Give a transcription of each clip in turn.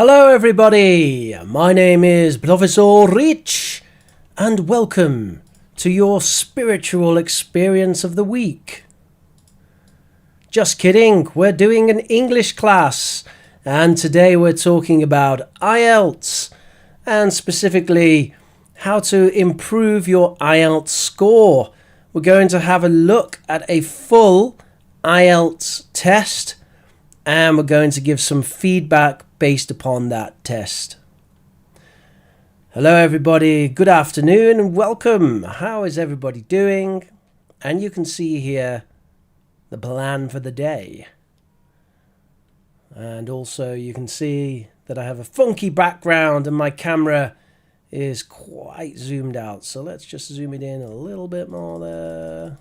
Hello everybody, my name is Professor Rich and welcome to your spiritual experience of the week. Just kidding, we're doing an English class and today we're talking about IELTS and specifically how to improve your IELTS score. We're going to have a look at a full IELTS test and we're going to give some feedback based upon that test. Hello everybody, good afternoon and welcome. How is everybody doing? And you can see here the plan for the day. And also you can see that I have a funky background and my camera is quite zoomed out. So let's just zoom it in a little bit more there.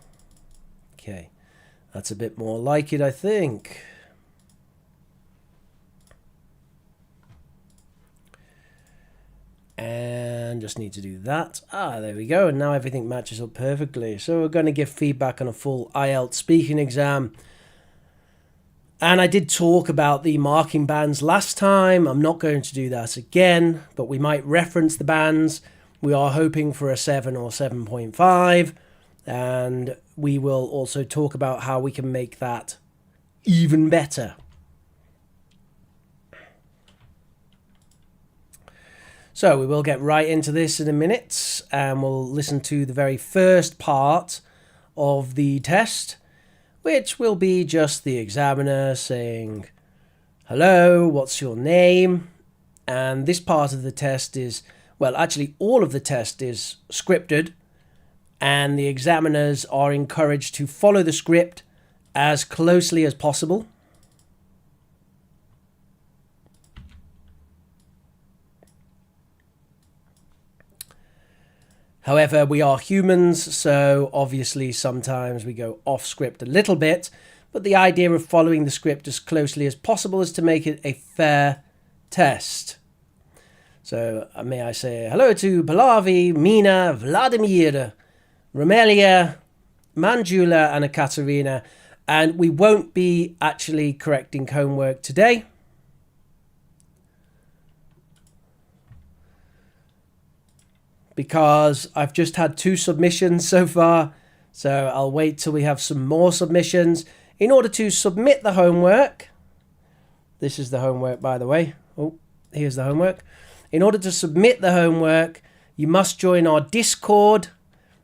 Okay, that's a bit more like it, I think. And just need to do that. There we go. And now everything matches up perfectly. So we're going to give feedback on a full IELTS speaking exam. And I did talk about the marking bands last time. I'm not going to do that again, but we might reference the bands. We are hoping for a 7 or 7.5. And we will also talk about how we can make that even better. So we will get right into this in a minute and we'll listen to the very first part of the test, which will be just the examiner saying, hello, what's your name? And this part of the test is, well, actually all of the test is scripted and the examiners are encouraged to follow the script as closely as possible. However, we are humans, so obviously sometimes we go off script a little bit, but the idea of following the script as closely as possible is to make it a fair test. So may I say hello to Pallavi, Mina, Vladimir, Romelia, Manjula and Ekaterina, and we won't be actually correcting homework today. Because I've just had 2 submissions so far, so I'll wait till we have some more submissions. In order to submit the homework, this is the homework by the way, here's the homework. In order to submit the homework, you must join our Discord.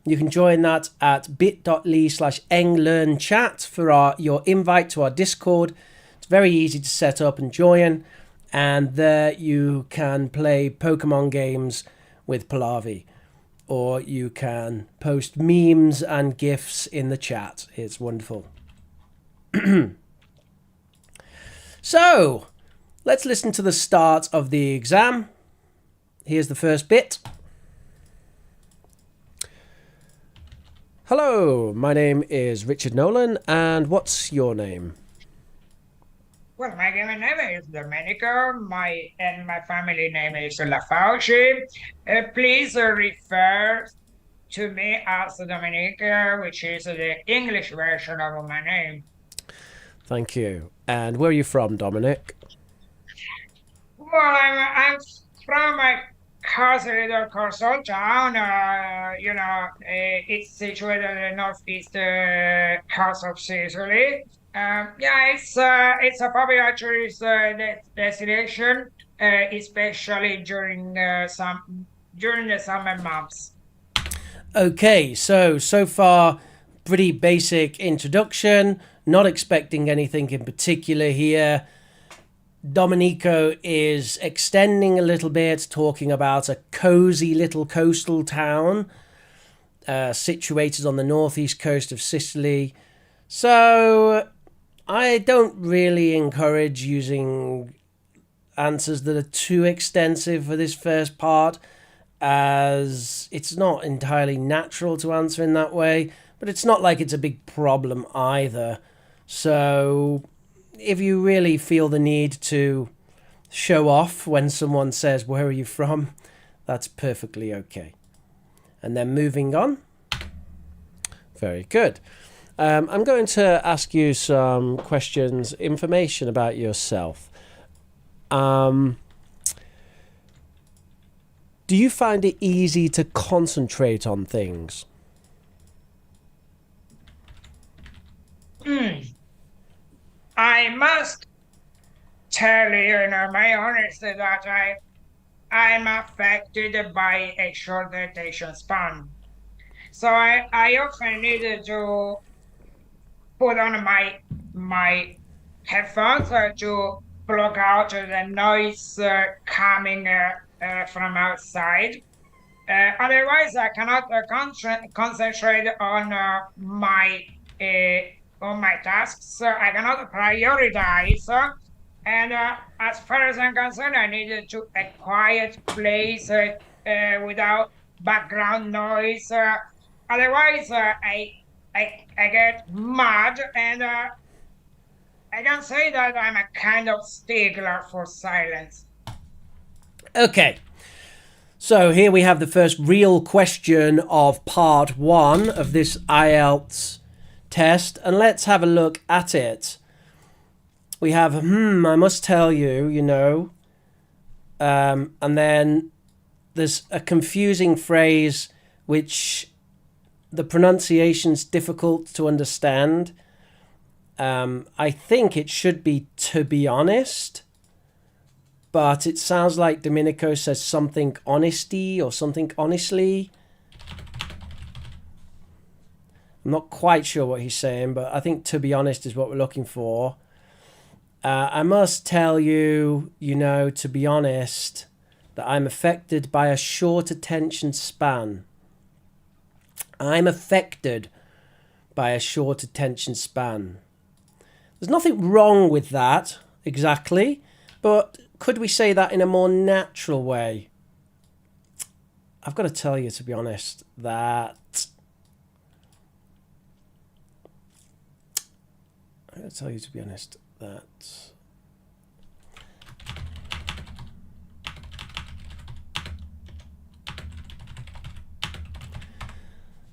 You can join that at bit.ly/englearnchat for your invite to our Discord. It's very easy to set up and join, and there you can play Pokemon games with Pallavi, or you can post memes and GIFs in the chat. It's wonderful. So, let's listen to the start of the exam. Here's the first bit. Hello, my name is Richard Nolan, and what's your name? Well, my given name is Domenico. My family name is Lafauci. Please refer to me as Domenico, which is the English version of my name. Thank you. And where are you from, Dominic? Well, I'm from a little coastal town. It's situated in the northeast coast of Sicily. Yeah, it's a popular tourist destination, especially during the summer months. Okay, so far, pretty basic introduction. Not expecting anything in particular here. Domenico is extending a little bit, talking about a cozy little coastal town situated on the northeast coast of Sicily. So I don't really encourage using answers that are too extensive for this first part, as it's not entirely natural to answer in that way, but it's not like it's a big problem either. So if you really feel the need to show off when someone says, where are you from? That's perfectly okay. And then moving on. Very good. I'm going to ask you some questions, information about yourself. Do you find it easy to concentrate on things? I must tell you, my honesty, that I'm affected by a short attention span. So I often needed to put on my headphones to block out the noise coming from outside. Otherwise, I cannot concentrate uh, on my tasks. I cannot prioritize. And as far as I'm concerned, I needed to a quiet place without background noise. Otherwise, I get mad, and I can say that I'm a kind of stickler for silence. Okay. So here we have the first real question of part 1 of this IELTS test, and let's have a look at it. We have, I must tell you, and then there's a confusing phrase which the pronunciation's difficult to understand. I think it should be "to be honest," but it sounds like Domenico says something honesty or something honestly. I'm not quite sure what he's saying, but I think "to be honest" is what we're looking for. I must tell you, to be honest, that I'm affected by a short attention span. I'm affected by a short attention span. There's nothing wrong with that, exactly, but could we say that in a more natural way? I've got to tell you, to be honest, that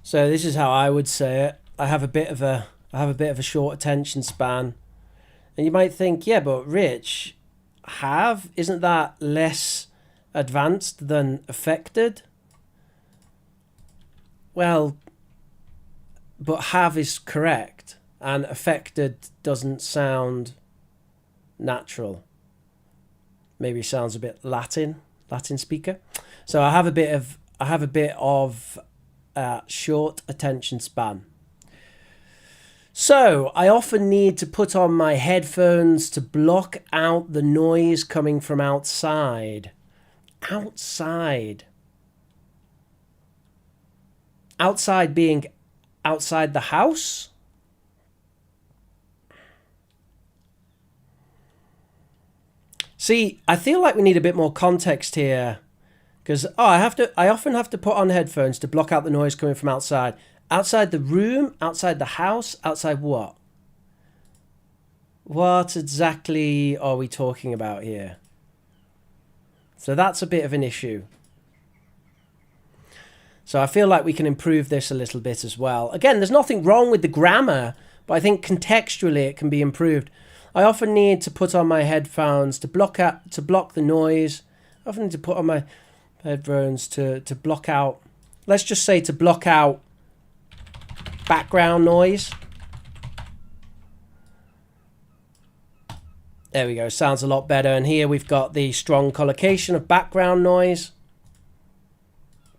so this is how I would say it. I have a bit of a short attention span. And you might think, yeah, but Rich, isn't that less advanced than affected? Well, but have is correct, and affected doesn't sound natural. Maybe sounds a bit Latin speaker. So I have a bit of short attention span. So I often need to put on my headphones to block out the noise coming from outside. Outside being outside the house? See, I feel like we need a bit more context here, because I often have to put on headphones to block out the noise coming from outside. Outside the room, outside the house, outside what? What exactly are we talking about here? So that's a bit of an issue. So I feel like we can improve this a little bit as well. Again, there's nothing wrong with the grammar, but I think contextually it can be improved. I often need to put on my headphones to block the noise. I often need to put on my headphones to block out, let's just say to block out background noise. There we go, sounds a lot better. And here we've got the strong collocation of background noise.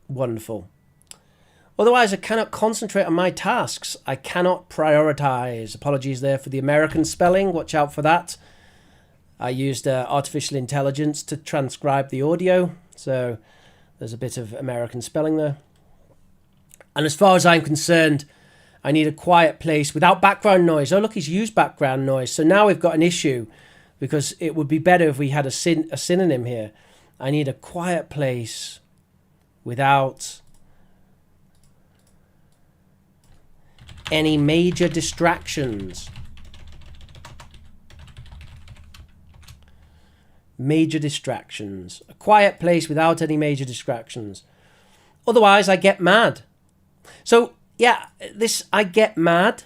Wonderful. Otherwise, I cannot concentrate on my tasks. I cannot prioritize. Apologies there for the American spelling. Watch out for that. I used artificial intelligence to transcribe the audio, so there's a bit of American spelling there. And as far as I'm concerned, I need a quiet place without background noise. Oh, look, he's used background noise. So now we've got an issue, because it would be better if we had a synonym here. I need a quiet place without any major distractions. Major distractions. A quiet place without any major distractions. Otherwise, I get mad. So, yeah, I get mad.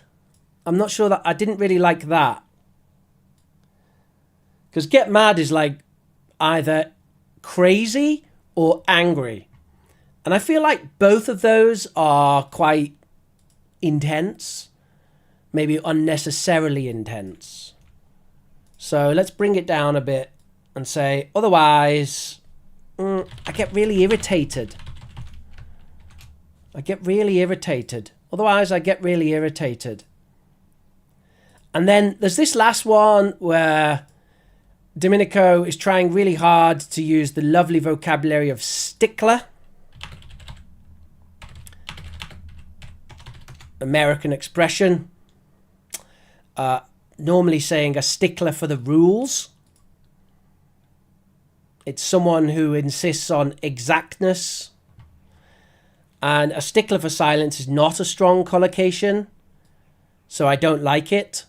I'm not sure that I didn't really like that. Because get mad is like either crazy or angry. And I feel like both of those are quite intense, maybe unnecessarily intense. So let's bring it down a bit and say, otherwise, I get really irritated. Otherwise, I get really irritated. And then there's this last one where Domenico is trying really hard to use the lovely vocabulary of stickler. American expression. Normally saying a stickler for the rules. It's someone who insists on exactness. And a stickler for silence is not a strong collocation, so I don't like it.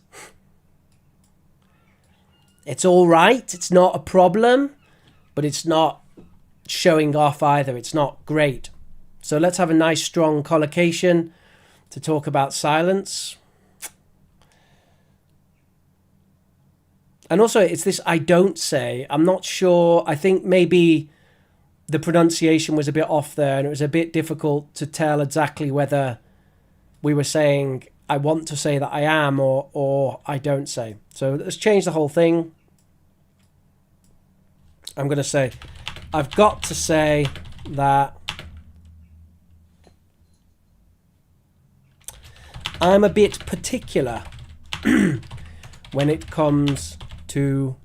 It's all right. It's not a problem, but it's not showing off either. It's not great. So let's have a nice strong collocation to talk about silence. And also, it's this I don't say. I'm not sure. I think maybe the pronunciation was a bit off there, and it was a bit difficult to tell exactly whether we were saying I want to say that I am or I don't say. So let's change the whole thing. I'm going to say, I've got to say that I'm a bit particular when it comes to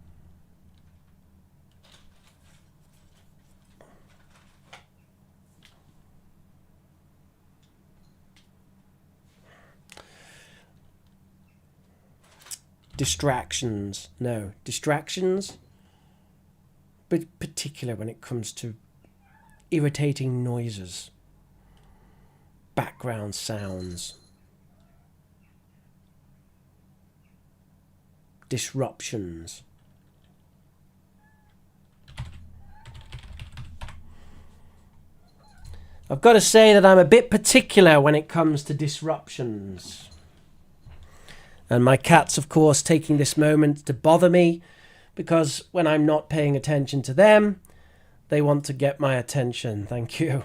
distractions. No, distractions, but particular when it comes to irritating noises, background sounds, disruptions. I've got to say that I'm a bit particular when it comes to disruptions. And my cat's, of course, taking this moment to bother me because when I'm not paying attention to them, they want to get my attention. Thank you.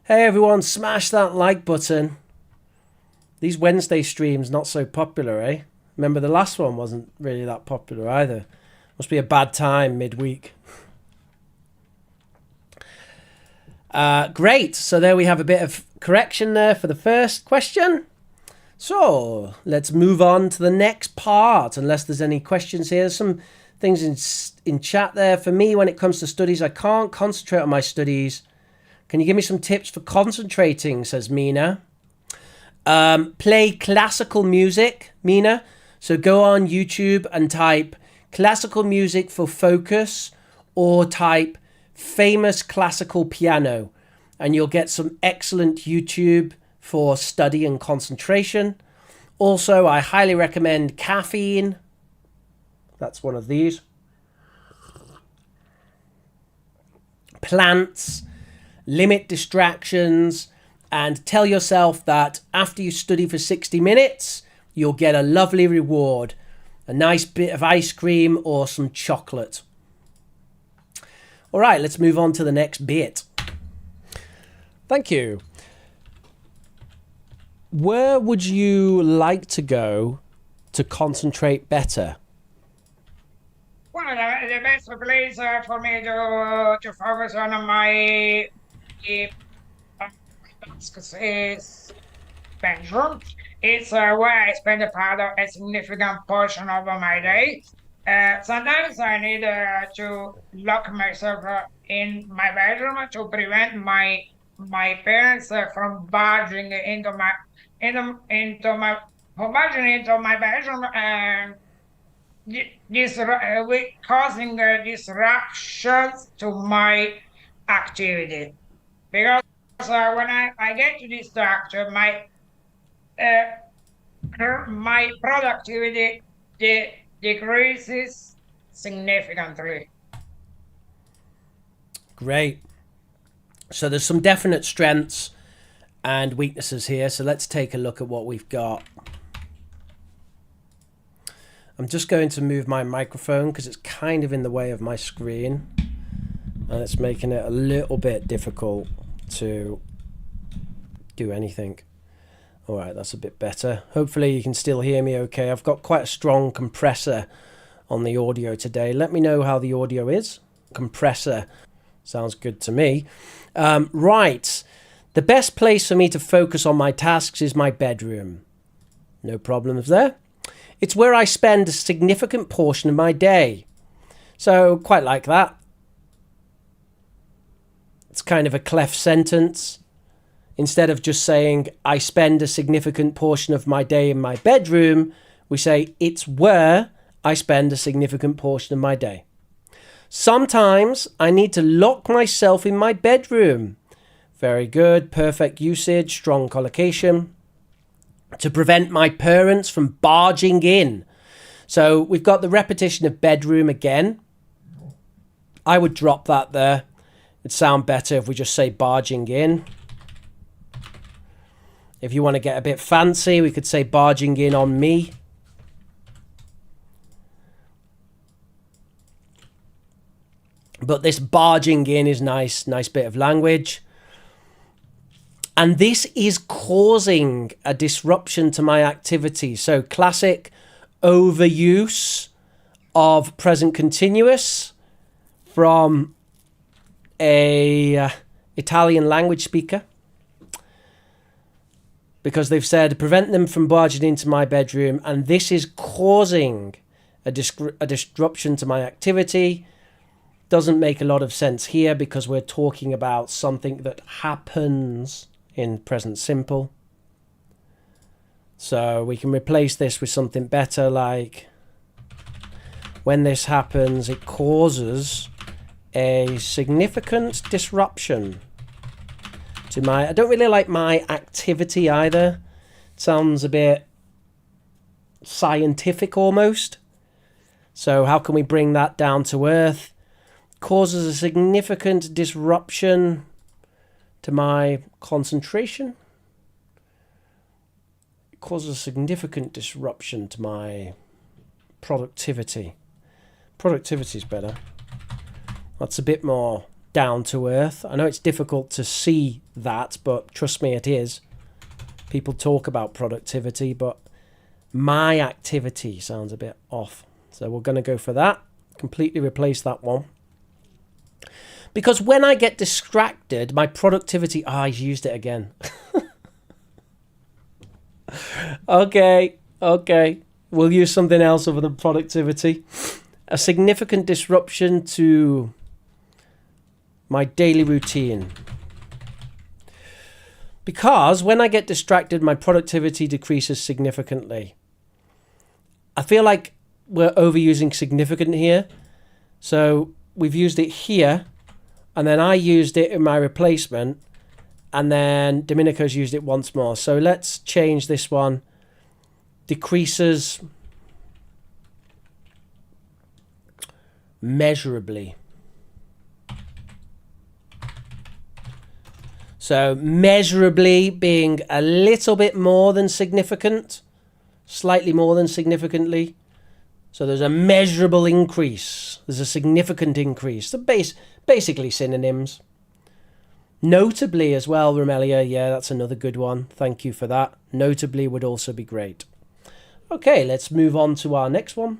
Hey, everyone, smash that like button. These Wednesday streams, not so popular, eh? Remember, the last one wasn't really that popular either. Must be a bad time midweek. Great. So there we have a bit of correction there for the first question. So let's move on to the next part, unless there's any questions here. There's some things in chat there. For me, when it comes to studies, I can't concentrate on my studies. Can you give me some tips for concentrating, says Mina. Play classical music, Mina. So go on YouTube and type classical music for focus or type famous classical piano, and you'll get some excellent YouTube for study and concentration. Also, I highly recommend caffeine. That's one of these. Plants, limit distractions, and tell yourself that after you study for 60 minutes, you'll get a lovely reward, a nice bit of ice cream or some chocolate. All right, let's move on to the next bit. Thank you. Where would you like to go to concentrate better? Well, the best place for me to focus on my tasks is bedroom. It's where I spend a significant portion of my day. Sometimes I need to lock myself in my bedroom to prevent my parents from barging into my bedroom and causing disruptions to my activity. Because when I get distracted, my productivity decreases significantly. Great. So there's some definite strengths and weaknesses here. So let's take a look at what we've got. I'm just going to move my microphone because it's kind of in the way of my screen. And it's making it a little bit difficult to do anything. All right, that's a bit better. Hopefully you can still hear me okay. I've got quite a strong compressor on the audio today. Let me know how the audio is. Compressor sounds good to me. Right, the best place for me to focus on my tasks is my bedroom. No problems there. It's where I spend a significant portion of my day. So quite like that. It's kind of a cleft sentence. Instead of just saying, I spend a significant portion of my day in my bedroom, we say, it's where I spend a significant portion of my day. Sometimes I need to lock myself in my bedroom. Very good, perfect usage, strong collocation. To prevent my parents from barging in. So we've got the repetition of bedroom again. I would drop that there. It'd sound better if we just say barging in. If you want to get a bit fancy, we could say barging in on me. But this barging in is nice bit of language. And this is causing a disruption to my activity. So classic overuse of present continuous from a Italian language speaker. Because they've said, prevent them from barging into my bedroom, and this is causing a disruption to my activity. Doesn't make a lot of sense here because we're talking about something that happens in present simple. So we can replace this with something better like, when this happens, it causes a significant disruption to my, I don't really like my activity either. It sounds a bit scientific almost. So how can we bring that down to earth? Causes a significant disruption to my concentration. It causes a significant disruption to my productivity. Productivity is better. That's a bit more down to earth. I know it's difficult to see that, but trust me, it is. People talk about productivity, but my activity sounds a bit off. So we're going to go for that. Completely replace that one. Because when I get distracted, my productivity... I used it again. Okay. We'll use something else other than productivity. A significant disruption to my daily routine. Because when I get distracted, my productivity decreases significantly. I feel like we're overusing significant here. So we've used it here, and then I used it in my replacement, and then Domenico's used it once more. So let's change this one. Decreases measurably. So measurably being a little bit more than significant, slightly more than significantly. So there's a measurable increase. There's a significant increase. So basically synonyms. Notably as well, Romelia. Yeah, that's another good one. Thank you for that. Notably would also be great. Okay, let's move on to our next one.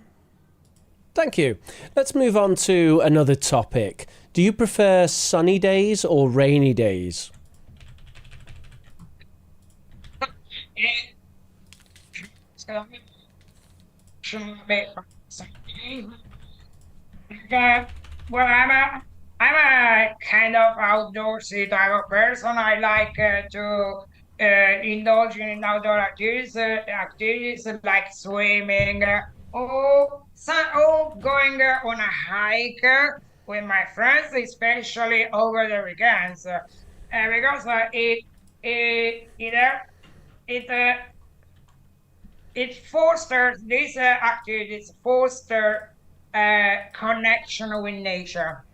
Thank you. Let's move on to another topic. Do you prefer sunny days or rainy days? Well, I'm a kind of outdoorsy type of person. I like to indulge in outdoor activities like swimming, or going on a hike with my friends, especially over the weekends, because it it fosters these activities foster connection with nature.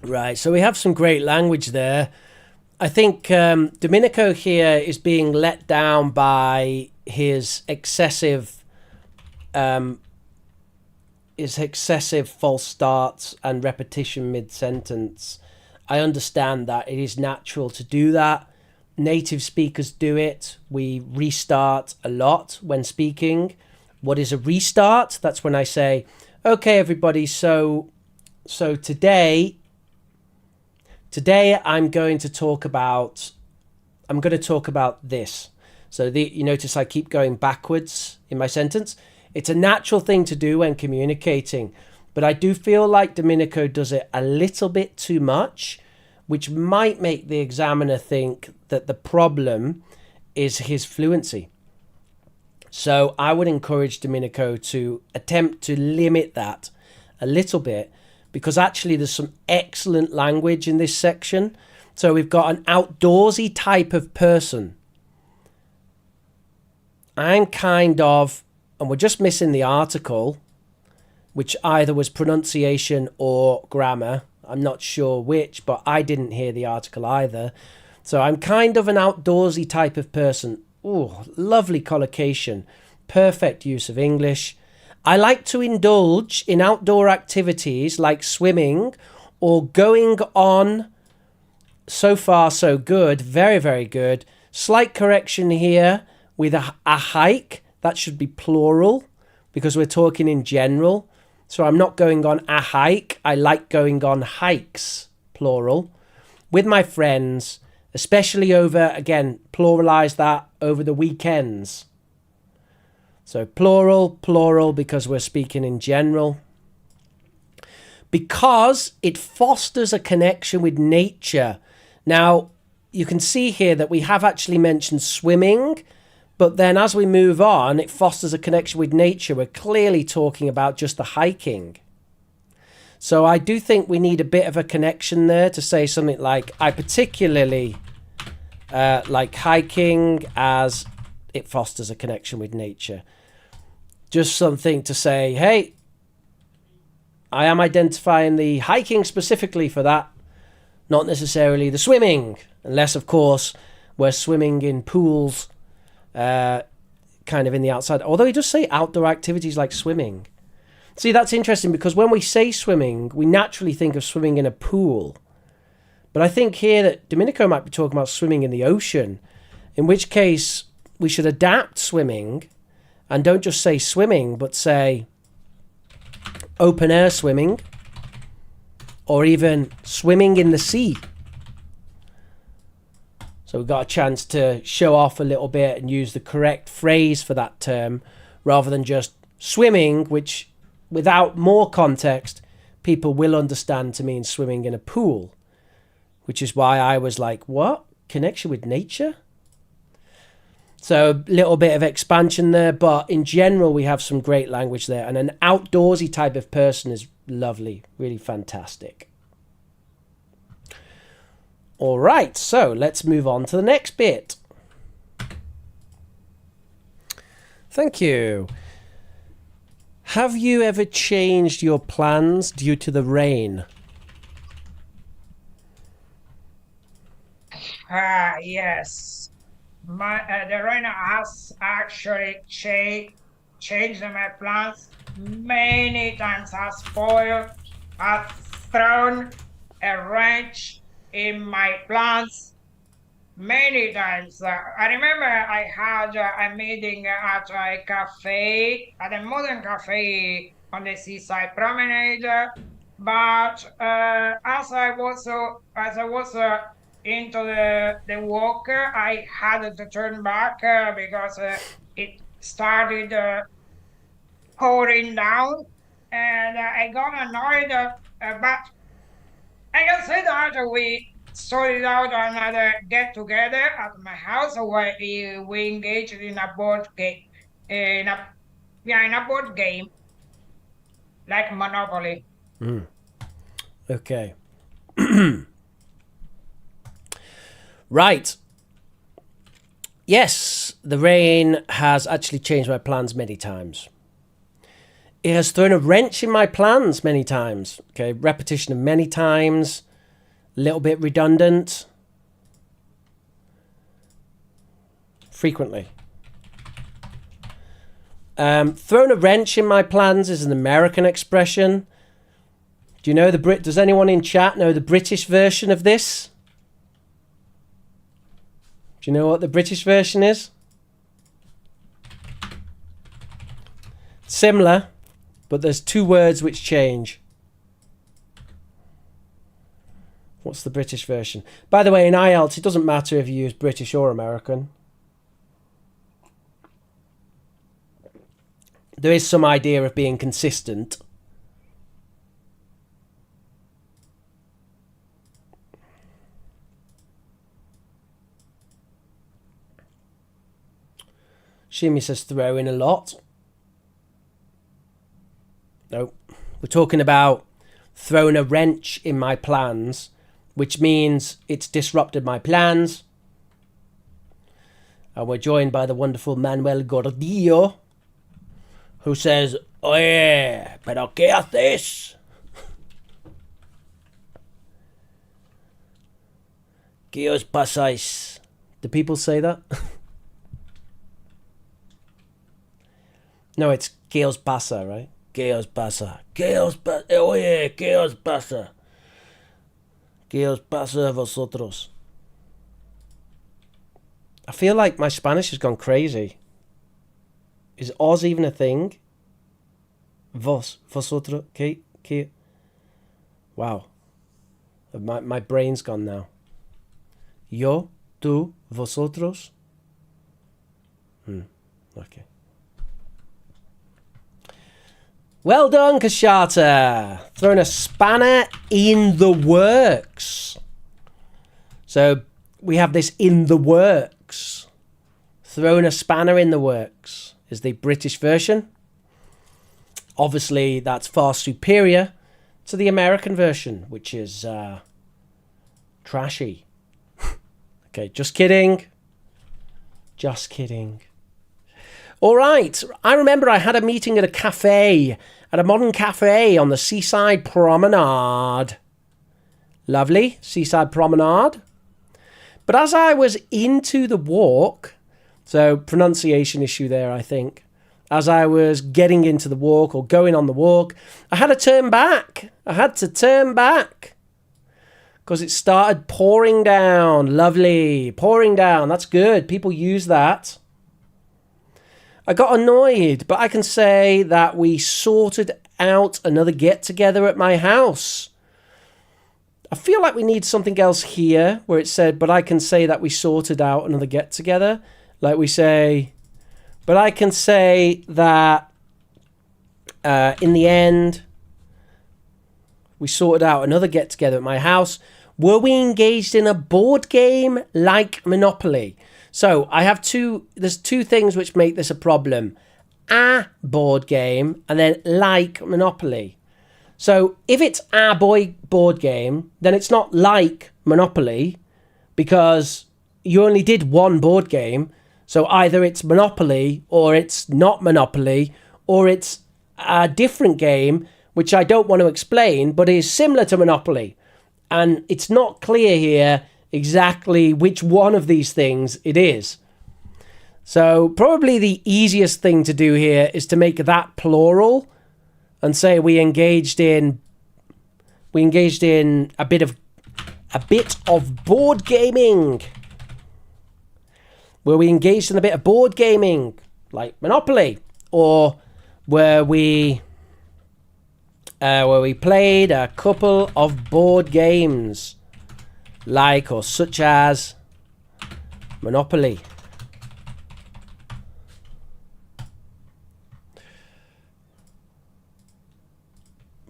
Right, so we have some great language there. I think Domenico here is being let down by his excessive false starts and repetition mid-sentence. I understand that it is natural to do that. Native speakers do it. We restart a lot when speaking. What is a restart? That's when I say, okay, everybody, so today I'm going to talk about this. So you notice I keep going backwards in my sentence. It's a natural thing to do when communicating, but I do feel like Domenico does it a little bit too much, which might make the examiner think that the problem is his fluency. So I would encourage Domenico to attempt to limit that a little bit, because actually there's some excellent language in this section. So we've got an outdoorsy type of person. I'm kind of, and we're just missing the article, which either was pronunciation or grammar. I'm not sure which, but I didn't hear the article either. So I'm kind of an outdoorsy type of person. Oh, lovely collocation. Perfect use of English. I like to indulge in outdoor activities like swimming or going on. So far, so good. Very, very good. Slight correction here with a hike. That should be plural because we're talking in general. So I'm not going on a hike. I like going on hikes, plural, with my friends, especially over, again, pluralize that, over the weekends. So plural, because we're speaking in general. Because it fosters a connection with nature. Now, you can see here that we have actually mentioned swimming, but then as we move on, it fosters a connection with nature. We're clearly talking about just the hiking. So I do think we need a bit of a connection there to say something like, I particularly like hiking as it fosters a connection with nature. Just something to say, hey, I am identifying the hiking specifically for that, not necessarily the swimming, unless, of course, we're swimming in pools, kind of in the outside. Although he does say outdoor activities like swimming. See, that's interesting because when we say swimming, we naturally think of swimming in a pool. But I think here that Domenico might be talking about swimming in the ocean, in which case we should adapt swimming and don't just say swimming, but say open air swimming or even swimming in the sea. So we've got a chance to show off a little bit and use the correct phrase for that term rather than just swimming, which without more context, people will understand to mean swimming in a pool, which is why I was like, what? Connection with nature? So a little bit of expansion there, but in general, we have some great language there. And an outdoorsy type of person is lovely, really fantastic. All right, so let's move on to the next bit. Thank you. Have you ever changed your plans due to the rain? Yes. The rain has actually changed my plans many times. Has spoiled, has thrown a wrench in my plans many times. I remember I had a meeting at a cafe, at a modern cafe on the seaside promenade. But as I was into the walk, I had to turn back because it started pouring down, and I got annoyed. But I can say that we sorted out another get together at my house where we engaged in a board game, in a board game like Monopoly. Okay. Right. Yes, the rain has actually changed my plans many times. It has thrown a wrench in my plans many times. Okay, repetition of many times, a little bit redundant. Frequently. Thrown a wrench in my plans is an American expression. Do you know the Does anyone in chat know the British version of this? Do you know what the British version is? Similar, but there's two words which change. What's the British version? By the way, in IELTS, it doesn't matter if you use British or American. There is some idea of being consistent. Shimi says throw in a lot. No, we're talking about throwing a wrench in my plans, which means it's disrupted my plans. And we're joined by the wonderful Manuel Gordillo, who says, Oye, pero qué haces? ¿Qué os pasáis? Do people say that? No, it's ¿qué os pasa, right? ¿Qué os pasa? ¿Qué os pasa? Oye, ¿qué os pasa? ¿Qué os pasa a vosotros? I feel like my Spanish has gone crazy. Is os even a thing? Vos, vosotros, ¿qué? Wow. My brain's gone now. Yo, tú, vosotros. Okay. Well done, Kashata. Throwing a spanner in the works. So we have this in the works. Throwing a spanner in the works is the British version. Obviously, that's far superior to the American version, which is trashy. Okay, just kidding. Just kidding. All right. I remember I had a meeting at a cafe, at a modern cafe on the Seaside Promenade. Lovely, Seaside Promenade. But as I was into the walk, so pronunciation issue there, I think. As I was getting into the walk or going on the walk, I had to turn back. Because it started pouring down. Lovely, pouring down. That's good. People use that. I got annoyed, but I can say that we sorted out another get-together at my house. I feel like we need something else here where it said, but I can say that we sorted out another get-together. Like we say, but I can say that in the end, we sorted out another get-together at my house. Were we engaged in a board game like Monopoly? So I have there's two things which make this a problem. A board game and then like Monopoly. So if it's a board game, then it's not like Monopoly because you only did one board game. So either it's Monopoly or it's not Monopoly or it's a different game, which I don't want to explain, but is similar to Monopoly. And it's not clear here exactly which one of these things it is. So probably the easiest thing to do here is to make that plural and say we engaged in a bit of board gaming. Were we engaged in a bit of board gaming like Monopoly, or were we played a couple of board games like or such as Monopoly?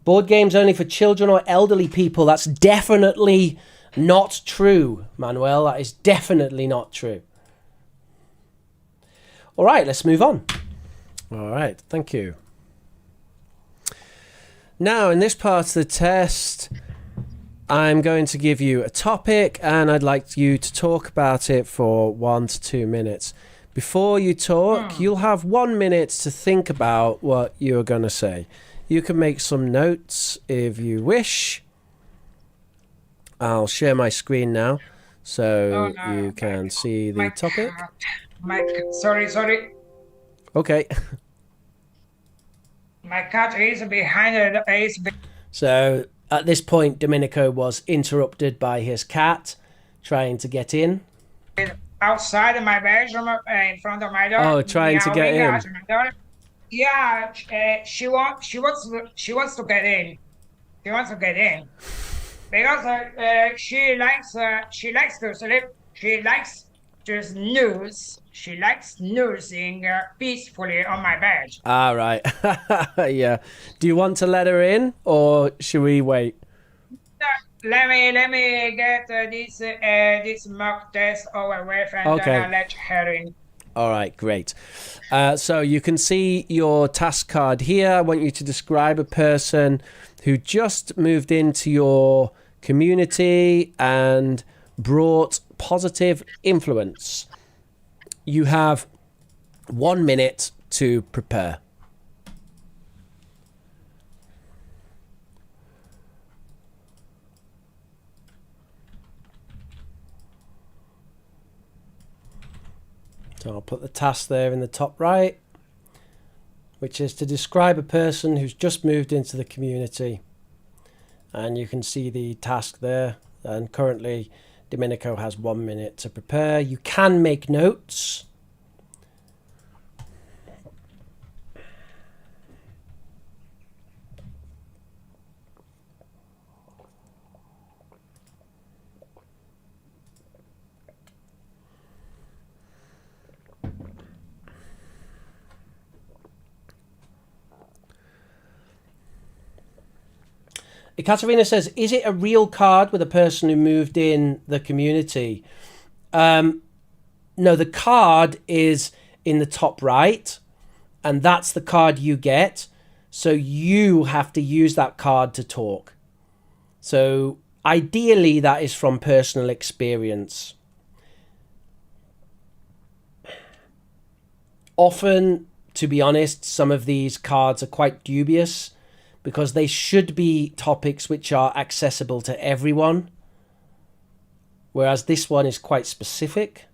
Board games only for children or elderly people. That's definitely not true, Manuel. That is definitely not true. All right, let's move on. All right, thank you. Now, in this part of the test, I'm going to give you a topic and I'd like you to talk about it for 1 to 2 minutes. Before you talk, you'll have 1 minute to think about what you're going to say. You can make some notes if you wish. I'll share my screen now so you can see the topic. Sorry. Okay. My cat is behind the. So At this point, Domenico was interrupted by his cat trying to get in. Outside of my bedroom, in front of my door, Oh, trying to get meowing at in. my door. Yeah, she wants to get in. She wants to get in because she likes to sleep. She likes to snooze. She likes snoozing peacefully on my bed. All right. Yeah. Do you want to let her in or should we wait? Let me get this mock test over with, and then Okay. I'll let her in. All right, great. So you can see your task card here. I want you to describe a person who just moved into your community and brought positive influence. You have 1 minute to prepare. So I'll put the task there in the top right, which is to describe a person who's just moved into the community. And you can see the task there. And currently, Domenico has 1 minute to prepare. You can make notes. Ekaterina says, is it a real card with a person who moved in the community? No, the card is in the top right, and that's the card you get. So you have to use that card to talk. So ideally, that is from personal experience. Often, to be honest, some of these cards are quite dubious because they should be topics which are accessible to everyone, whereas this one is quite specific.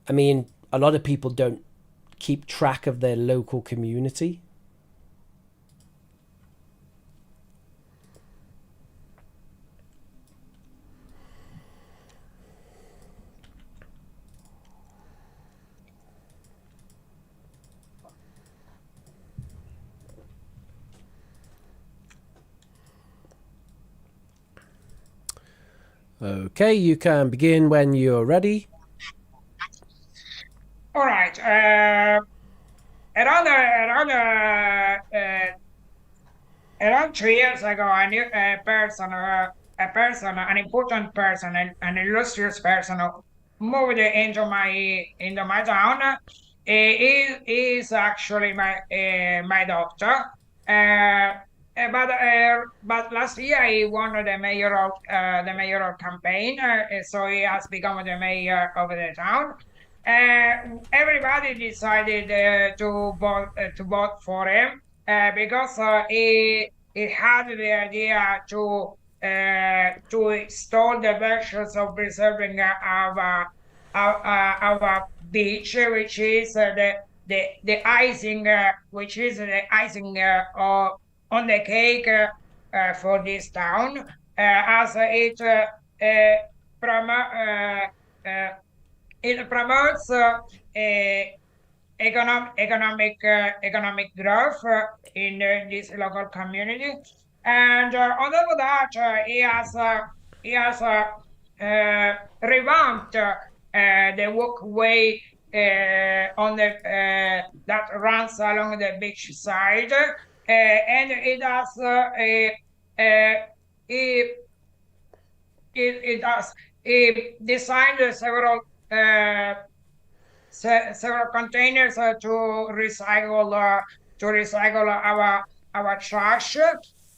I mean, a lot of people don't keep track of their local community. Okay, you can begin when you're ready. All right. Around 3 years ago, I knew a person, an important person, an illustrious person who moved into my town. He is actually my doctor. But last year he won the mayoral campaign, so he has become the mayor of the town. Everybody decided to vote for him because he had the idea to install the virtues of preserving our beach, which is the icing, which is the icing on the cake for this town, as promo- it promotes economic growth in this local community, and on top of that, he has revamped the walkway on the that runs along the beach side, and it has it, it has designed uh, several containers to recycle our trash,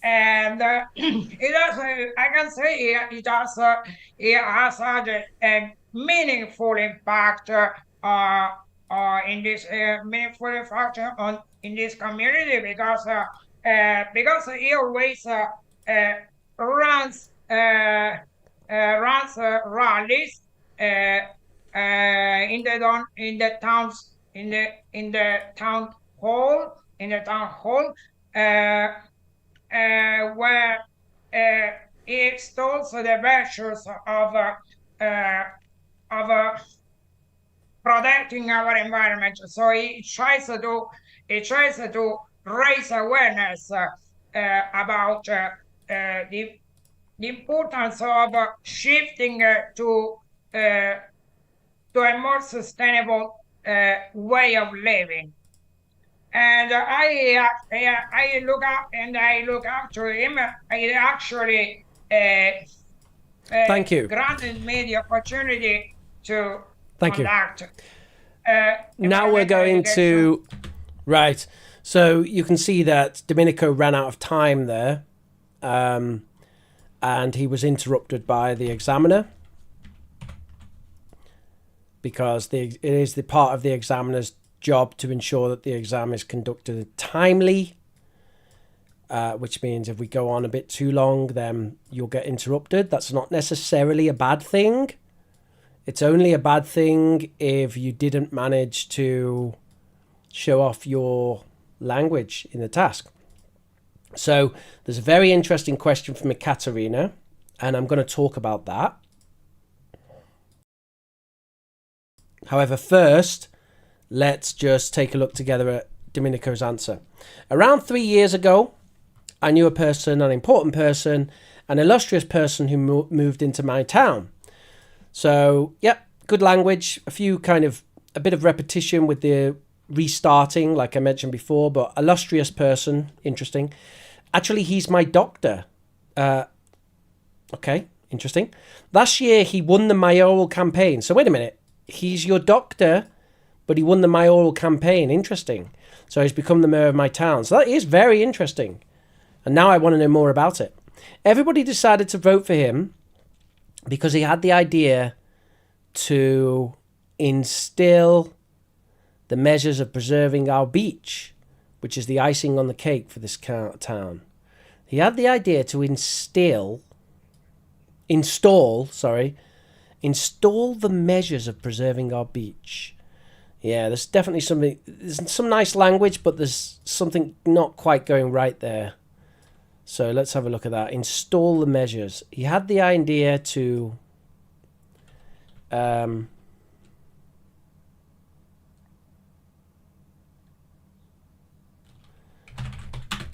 and it has I can say it has had a meaningful impact in this meaningful impact on in this community because he always uh, runs rallies uh, in the towns in the town hall uh, where uh, he extols the virtues uh, of protecting our environment. So he tries to raise awareness about the importance of shifting uh, to a more sustainable way of living. And I look up to him. He actually Thank you. granted me the opportunity to Thank you. conduct Now we're environmental going education. to... Right. So you can see that Domenico ran out of time there, and he was interrupted by the examiner, because it is the part of the examiner's job to ensure that the exam is conducted timely, which means if we go on a bit too long, then you'll get interrupted. That's not necessarily a bad thing. It's only a bad thing if you didn't manage to show off your language in the task. So there's a very interesting question from Ekaterina, and I'm going to talk about that. However, first, let's just take a look together at Domenico's answer. Around 3 years ago, I knew a person, an important person, an illustrious person who moved into my town. So, yeah, good language, a bit of repetition with the restarting, like I mentioned before, but illustrious person, interesting. Actually, he's my doctor. Okay, interesting. Last year, he won the mayoral campaign. So, wait a minute. He's your doctor, but he won the mayoral campaign. Interesting. So, he's become the mayor of my town. So, that is very interesting. And now I want to know more about it. Everybody decided to vote for him because he had the idea to instill the measures of preserving our beach, which is the icing on the cake for this town. He had the idea to install the measures of preserving our beach. Yeah, there's definitely there's some nice language, but there's something not quite going right there. So let's have a look at that. Install the measures. He had the idea to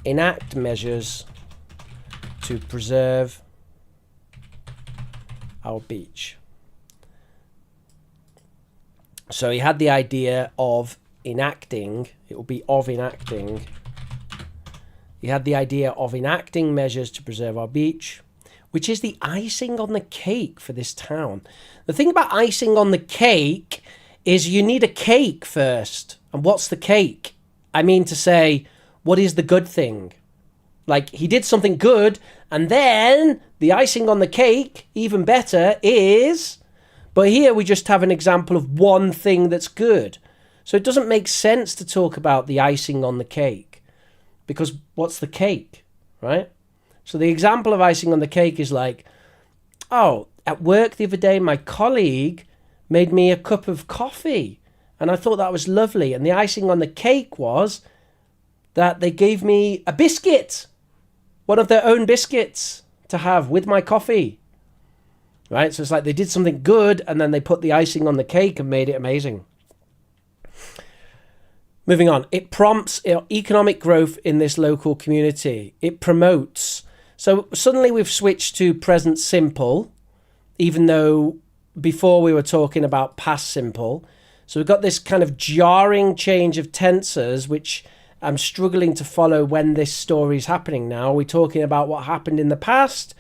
enact measures to preserve our beach. So he had the idea of enacting, it will be of enacting. He had the idea of enacting measures to preserve our beach, which is the icing on the cake for this town. The thing about icing on the cake is you need a cake first. And what's the cake? I mean to say, what is the good thing? Like, he did something good, and then the icing on the cake, even better, is... But here we just have an example of one thing that's good. So it doesn't make sense to talk about the icing on the cake. Because what's the cake, right? So the example of icing on the cake is like, oh, at work the other day, my colleague made me a cup of coffee. And I thought that was lovely. And the icing on the cake was that they gave me a biscuit. One of their own biscuits to have with my coffee. Right? So it's like they did something good and then they put the icing on the cake and made it amazing. Moving on. It prompts economic growth in this local community. It promotes. So suddenly we've switched to present simple, even though before we were talking about past simple. So we've got this kind of jarring change of tenses, which I'm struggling to follow when this story is happening now. Are we talking about what happened in the past?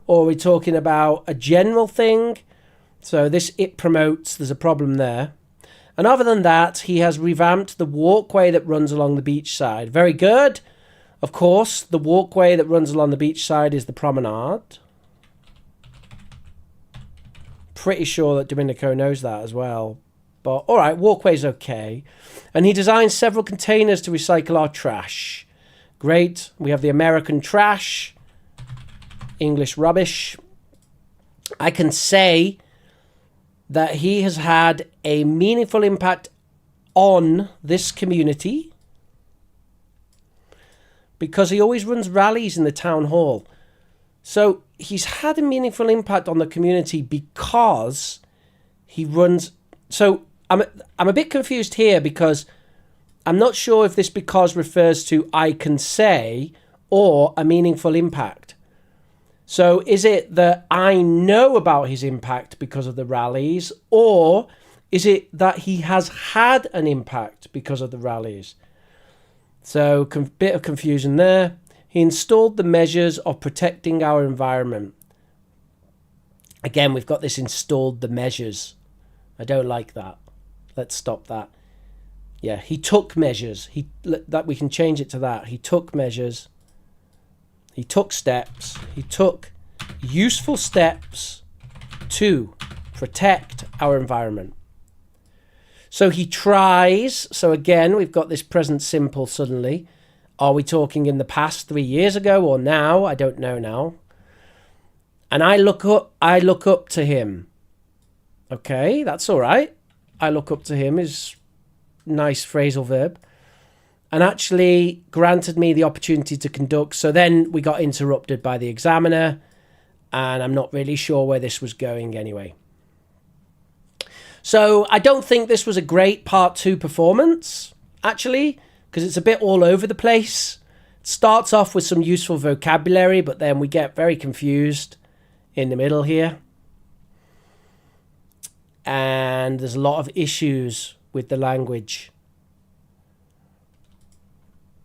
Or are we talking about a general thing? So this it promotes, there's a problem there. And other than that, he has revamped the walkway that runs along the beach side. Very good. Of course, the walkway that runs along the beach side is the promenade. Pretty sure that Domenico knows that as well. But all right, walkway's okay. And he designed several containers to recycle our trash. Great. We have the American trash, English rubbish. I can say that he has had a meaningful impact on this community because he always runs rallies in the town hall. So he's had a meaningful impact on the community because he runs. So I'm a bit confused here because I'm not sure if this because refers to I can say or a meaningful impact. So is it that I know about his impact because of the rallies, or is it that he has had an impact because of the rallies? So bit of confusion there. He installed the measures of protecting our environment. Again, we've got this installed the measures. I don't like that. Let's stop that. Yeah, he took measures. That we can change it to that. He took measures. He took steps. He took useful steps to protect our environment. So he tries. So again, we've got this present simple suddenly. Are we talking in the past 3 years ago or now? I don't know now. And I look up to him. Okay, that's all right. I look up to him is nice phrasal verb. And actually granted me the opportunity to conduct. So then we got interrupted by the examiner, and I'm not really sure where this was going anyway. So I don't think this was a great part 2 performance, actually, because it's a bit all over the place. It starts off with some useful vocabulary, but then we get very confused in the middle here. And there's a lot of issues with the language.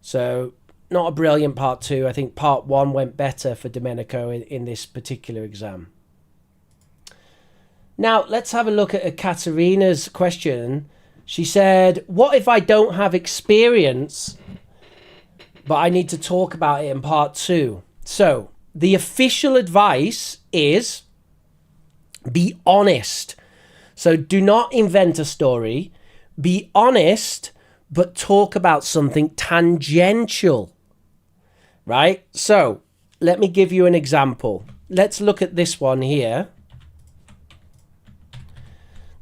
So not a brilliant part 2. I think part 1 went better for Domenico in this particular exam. Now, let's have a look at Ekaterina's question. She said, what if I don't have experience, but I need to talk about it in part 2? So the official advice is be honest. So do not invent a story. Be honest, but talk about something tangential, right? So let me give you an example. Let's look at this one here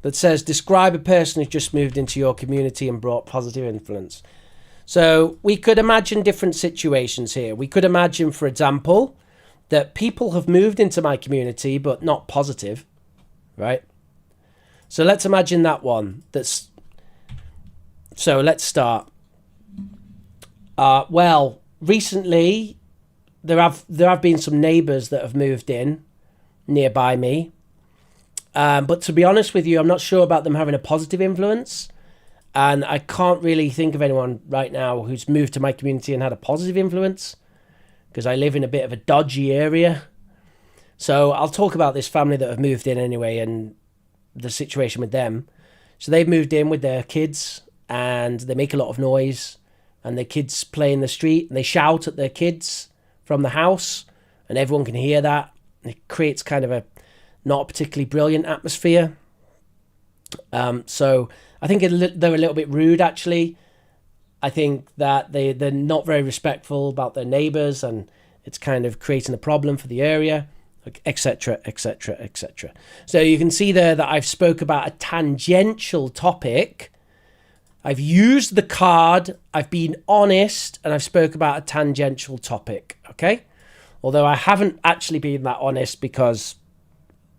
that says, describe a person who's just moved into your community and brought positive influence. So we could imagine different situations here. We could imagine, for example, that people have moved into my community, but not positive, right? So let's imagine that one. So let's start. Well, recently there have been some neighbours that have moved in nearby me. But to be honest with you, I'm not sure about them having a positive influence. And I can't really think of anyone right now who's moved to my community and had a positive influence, because I live in a bit of a dodgy area. So I'll talk about this family that have moved in anyway and the situation with them. So they've moved in with their kids and they make a lot of noise, and their kids play in the street and they shout at their kids from the house, and everyone can hear that. It creates kind of a not a particularly brilliant atmosphere. So I think they're a little bit rude, actually. I think that they're not very respectful about their neighbours, and it's kind of creating a problem for the area, etc., etc., etc. So you can see there that I've spoke about a tangential topic. I've used the card, I've been honest, and I've spoke about a tangential topic, okay? Although I haven't actually been that honest because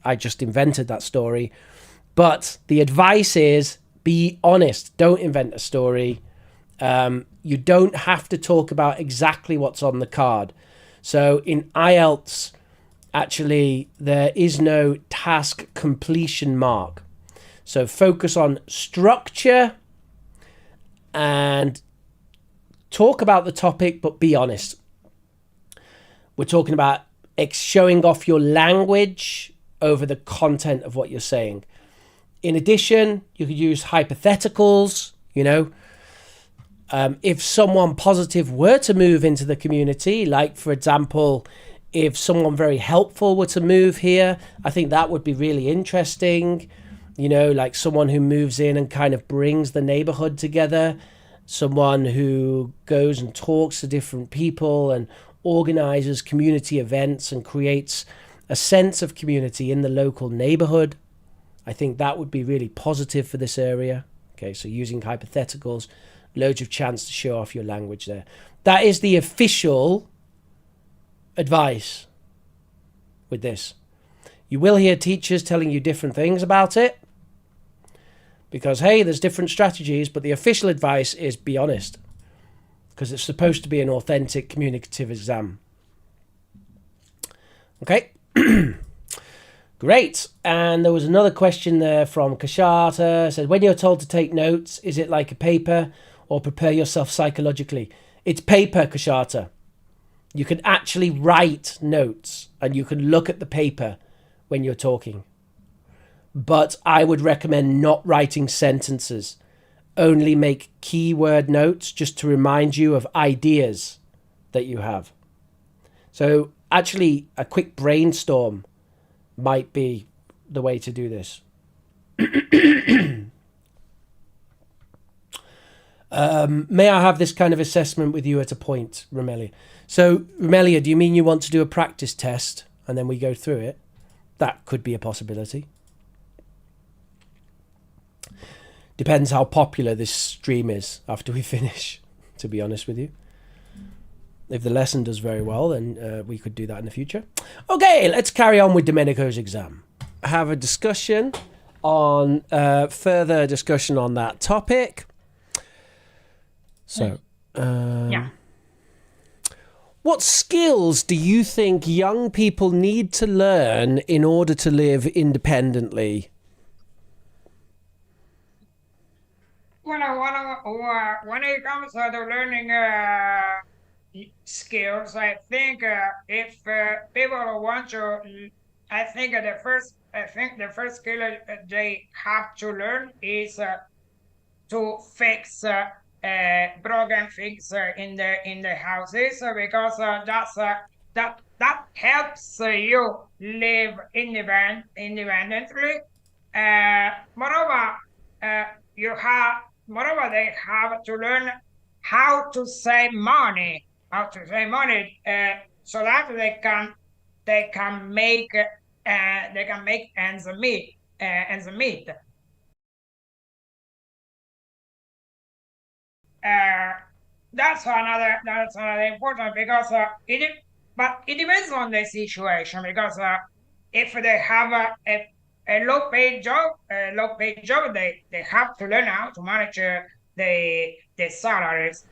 I just invented that story. But the advice is be honest. Don't invent a story. You don't have to talk about exactly what's on the card. So in IELTS, actually, there is no task completion mark. So focus on structure and talk about the topic, but be honest. We're talking about showing off your language over the content of what you're saying. In addition, you could use hypotheticals, if someone positive were to move into the community, like, for example, if someone very helpful were to move here, I think that would be really interesting. Like someone who moves in and kind of brings the neighborhood together, someone who goes and talks to different people and organizes community events and creates a sense of community in the local neighborhood. I think that would be really positive for this area. Okay, so using hypotheticals, loads of chance to show off your language there. That is the official advice. with this. You will hear teachers telling you different things about it because, hey, there's different strategies, but the official advice is be honest because it's supposed to be an authentic communicative exam. Okay. Great. And there was another question there from Kashata. It said, when you're told to take notes, is it like a paper or prepare yourself psychologically? It's paper, Kashata. You can actually write notes and you can look at the paper when you're talking. But I would recommend not writing sentences. Only make keyword notes just to remind you of ideas that you have. So actually, a quick brainstorm might be the way to do this. May I have this kind of assessment with you at a point, Romelia? So, Romelia, do you mean you want to do a practice test and then we go through it? That could be a possibility. Depends how popular this stream is after we finish, to be honest with you. If the lesson does very well, then we could do that in the future. Okay, let's carry on with Domenico's exam. Have a discussion on, further discussion on that topic. So, Yeah. what skills do you think young people need to learn in order to live independently? When it comes to learning skills, I think if people want to, I think the first skill they have to learn is to fix broken things in the houses because that helps you live independently. Moreover, they have to learn how to save money, so that they can make ends meet. That's another important because but it depends on the situation because if they have a low paid job, they have to learn how to manage the salaries.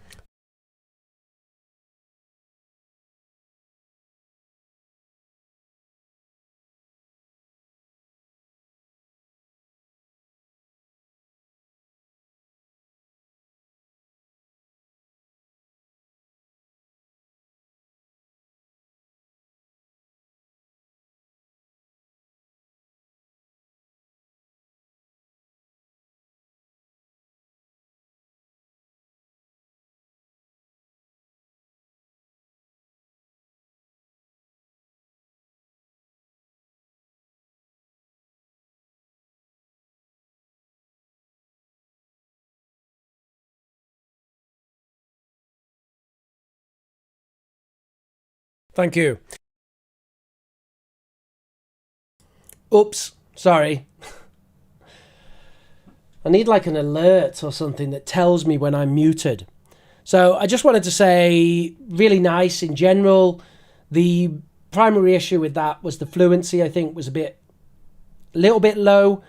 Thank you. Oops, sorry. I need like an alert or something that tells me when I'm muted. So I just wanted to say, really nice in general. The primary issue with that was the fluency, I think, was a little bit low,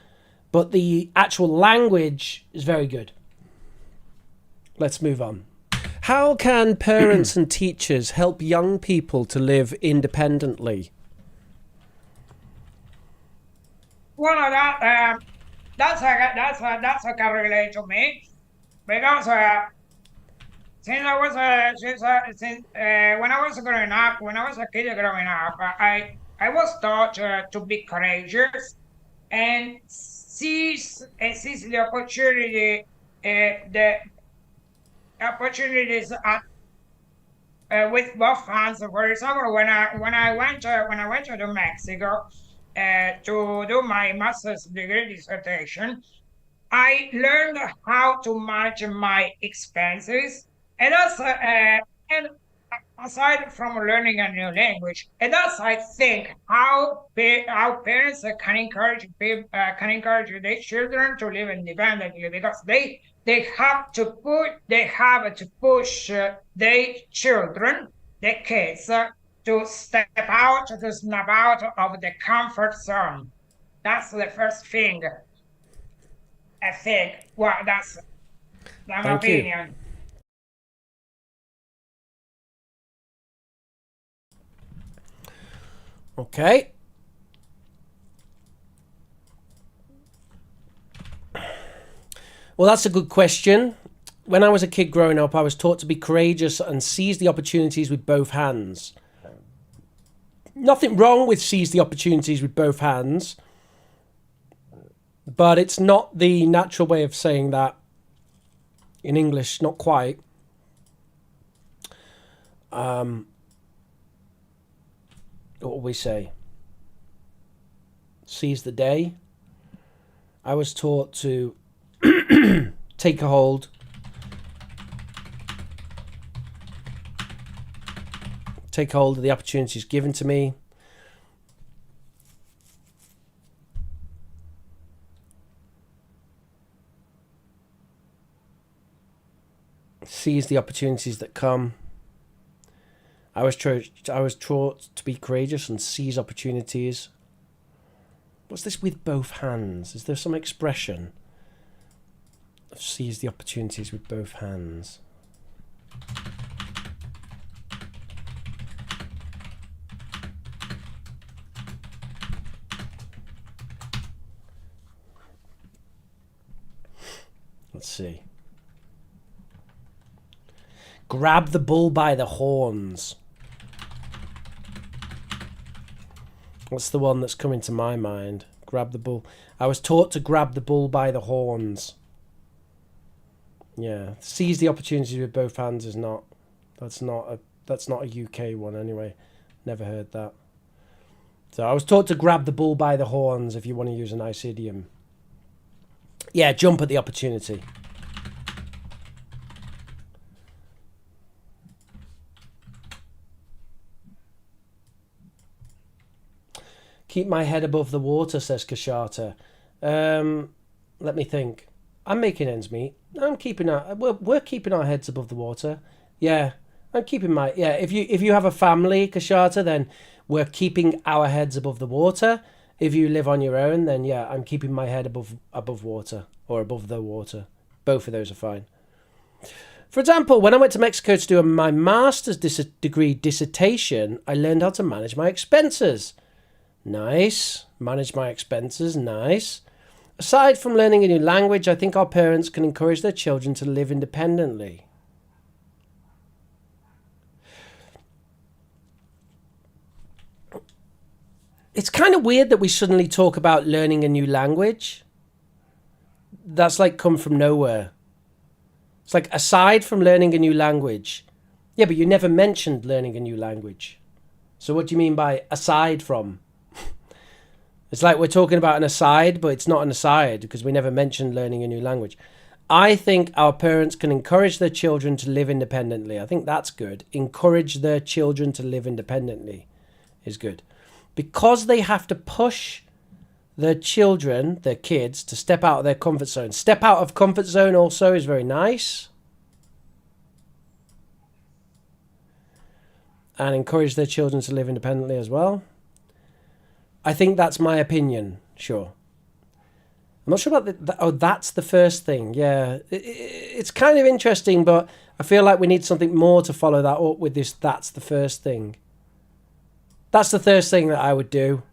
but the actual language is very good. Let's move on. How can parents and teachers help young people to live independently? Well, that's a can relate to me because since I was since when I was growing up, when I was a kid growing up, I was taught to be courageous and seize the the opportunities with both hands. For example, when I went to Mexico to do my master's degree dissertation, I learned how to manage my expenses, and also and aside from learning a new language, and thus I think how parents can encourage their children to live independently because they have to push their children, their kids, to step out, to snap out of the comfort zone. That's the first thing I think. Well, that's my Thank you. opinion. Okay. Well, that's a good question. When I was a kid growing up, I was taught to be courageous and seize the opportunities with both hands. Nothing wrong with seize the opportunities with both hands, but it's not the natural way of saying that in English, not quite. What would we say? Seize the day. I was taught to take a hold, of the opportunities given to me. Seize the opportunities that come. I was taught to be courageous and seize opportunities. What's this with both hands? Is there some expression of seize the opportunities with both hands? Let's see. Grab the bull by the horns. What's the one that's coming to my mind? Grab the bull. I was taught to grab the bull by the horns. Yeah, seize the opportunities with both hands is not. That's not a UK one anyway. Never heard that. So I was taught to grab the bull by the horns. If you want to use a nice idiom. Yeah, jump at the opportunity. Keep my head above the water, says Kashata. Let me think. I'm making ends meet. I'm keeping we're keeping our heads above the water. Yeah, I'm keeping my If you have a family, Kashata, then we're keeping our heads above the water. If you live on your own, then yeah, I'm keeping my head above water or above the water. Both of those are fine. For example, when I went to Mexico to do my master's degree dissertation, I learned how to manage my expenses. Nice. Manage my expenses. Nice. Aside from learning a new language, I think our parents can encourage their children to live independently. It's kind of weird that we suddenly talk about learning a new language. That's like come from nowhere. It's like aside from learning a new language. Yeah, but you never mentioned learning a new language. So what do you mean by aside from? It's like we're talking about an aside, but it's not an aside because we never mentioned learning a new language. I think our parents can encourage their children to live independently. I think that's good. Encourage their children to live independently is good. Because they have to push their children, their kids, to step out of their comfort zone. Step out of comfort zone also is very nice. And encourage their children to live independently as well. I think that's my opinion, sure. I'm not sure about that's the first thing. Yeah, it's kind of interesting, but I feel like we need something more to follow that up with this. That's the first thing. That's the first thing that I would do.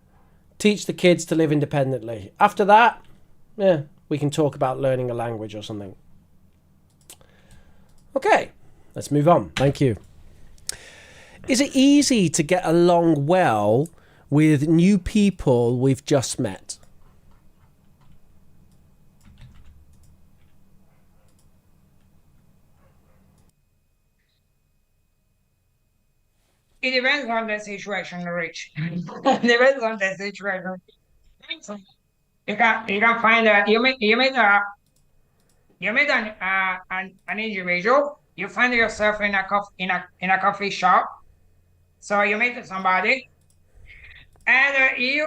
Teach the kids to live independently. After that, yeah, we can talk about learning a language or something. Okay, let's move on. Thank you. Is it easy to get along well with new people we've just met? It depends on the situation, Rich. It depends on the situation. You can find an individual. You find yourself in a coffee shop. So you meet somebody, and you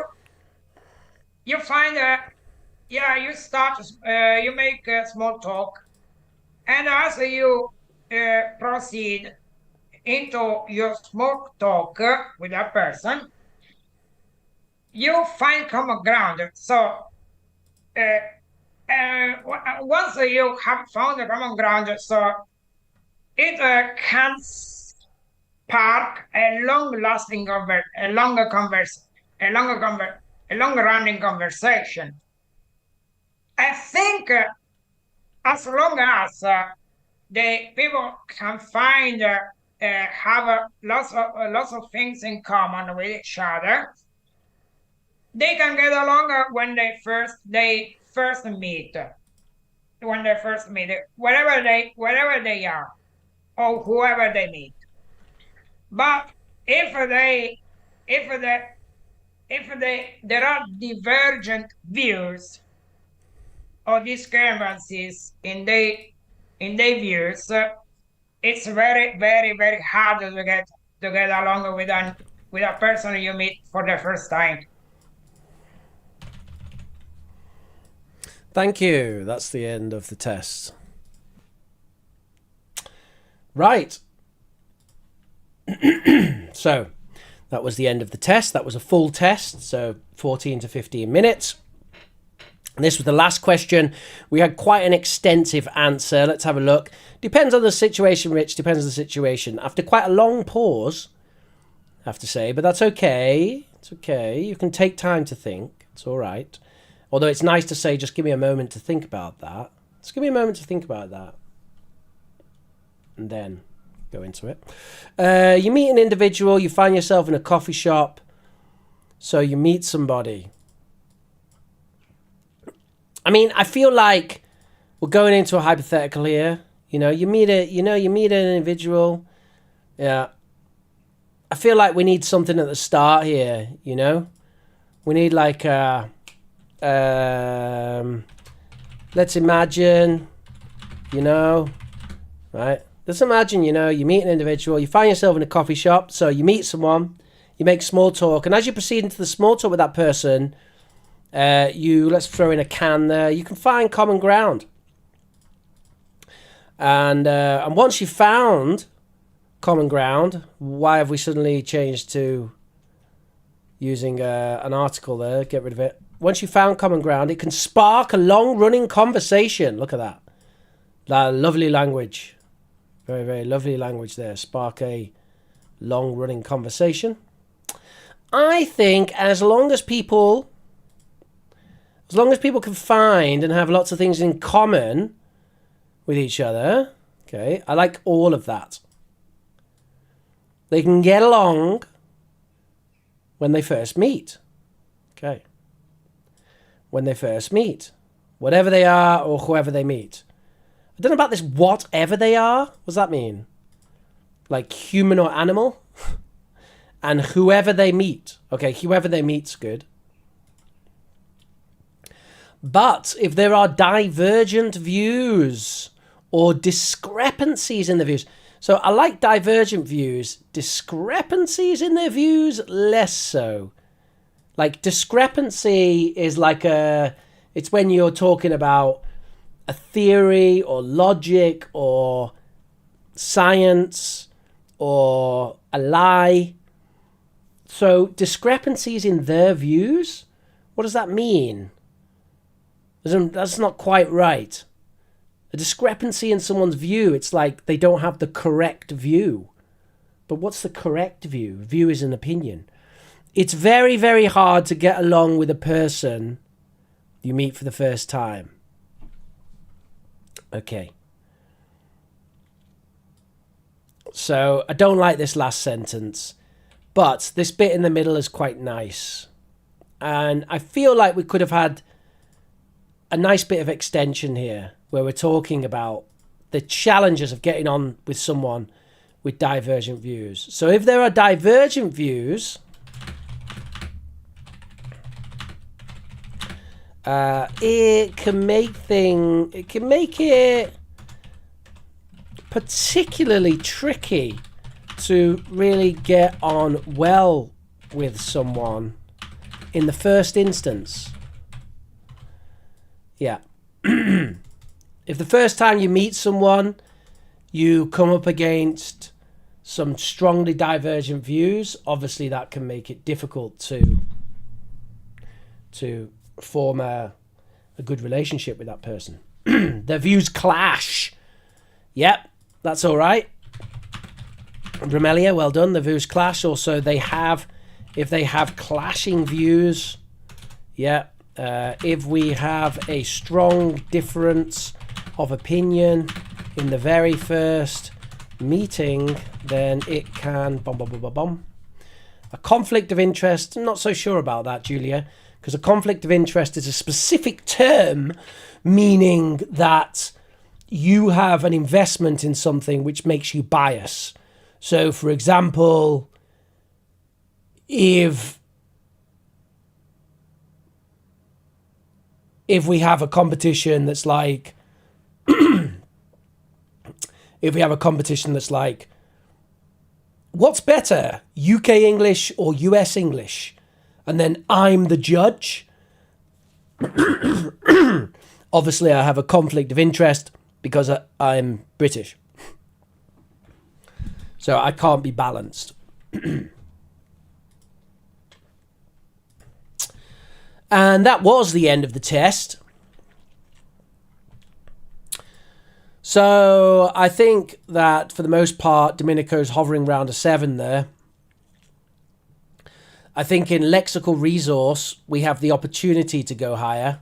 find yeah, you start you make small talk, and as you proceed, into your small talk with that person, you find common ground. So uh, once you have found the common ground, so it can spark a long-lasting, a longer converse, a long-running conversation. I think as long as the people can find have lots of things in common with each other, they can get along when they first meet. When they first meet, wherever they are, or whoever they meet. But if they if they if they there are divergent views or discrepancies in their views, it's very hard to get along with a person you meet for the first time. Thank you. That's the end of the test. Right. So that was the end of the test. That was a full test, so 14 to 15 minutes. And this was the last question. We had quite an extensive answer. Let's have a look. Depends on the situation, Rich. Depends on the situation. After quite a long pause, I have to say, but that's okay. It's okay. You can take time to think. It's all right. Although it's nice to say, just give me a moment to think about that. Just give me a moment to think about that. And then go into it. You meet an individual. You find yourself in a coffee shop. So you meet somebody. I mean, I feel like we're going into a hypothetical here. You meet an individual. Yeah. I feel like we need something at the start here, We need like let's imagine, right? Let's imagine, you meet an individual, you find yourself in a coffee shop, so you meet someone, you make small talk, and as you proceed into the small talk with that person, let's throw in a can there, you can find common ground. And once you've found common ground, why have we suddenly changed to using an article there? Get rid of it. Once you've found common ground, it can spark a long-running conversation. Look at that. That lovely language. Very, very lovely language there. Spark a long-running conversation. I think as long as people can find and have lots of things in common with each other, okay, I like all of that. They can get along when they first meet. Okay. When they first meet. Whatever they are or whoever they meet. I don't know about this whatever they are. What does that mean? Like human or animal? And whoever they meet. Okay, whoever they meet's good. But if there are divergent views or discrepancies in the views. So I like divergent views. Discrepancies in their views, less so. Like discrepancy is like it's when you're talking about a theory or logic or science or a lie. So discrepancies in their views, what does that mean? That's not quite right. A discrepancy in someone's view, it's like they don't have the correct view. But what's the correct view? View is an opinion. It's very, very hard to get along with a person you meet for the first time. Okay. So I don't like this last sentence, but this bit in the middle is quite nice. And I feel like we could have had a nice bit of extension here where we're talking about the challenges of getting on with someone with divergent views. So if there are divergent views, it can make it particularly tricky to really get on well with someone in the first instance. Yeah. If the first time you meet someone, you come up against some strongly divergent views, obviously that can make it difficult to form a good relationship with that person. Their views clash. Yep, that's all right. Romelia, well done. The views clash. Also, if they have clashing views, yeah. If we have a strong difference of opinion in the very first meeting, then it can a conflict of interest. I'm not so sure about that, Julia, because a conflict of interest is a specific term meaning that you have an investment in something which makes you bias. So, for example, if we have a competition that's like what's better, UK English or US English? And then I'm the judge. Obviously, I have a conflict of interest because I'm British. So I can't be balanced. And that was the end of the test. So I think that for the most part, Domenico's hovering around a 7 there. I think in lexical resource, we have the opportunity to go higher.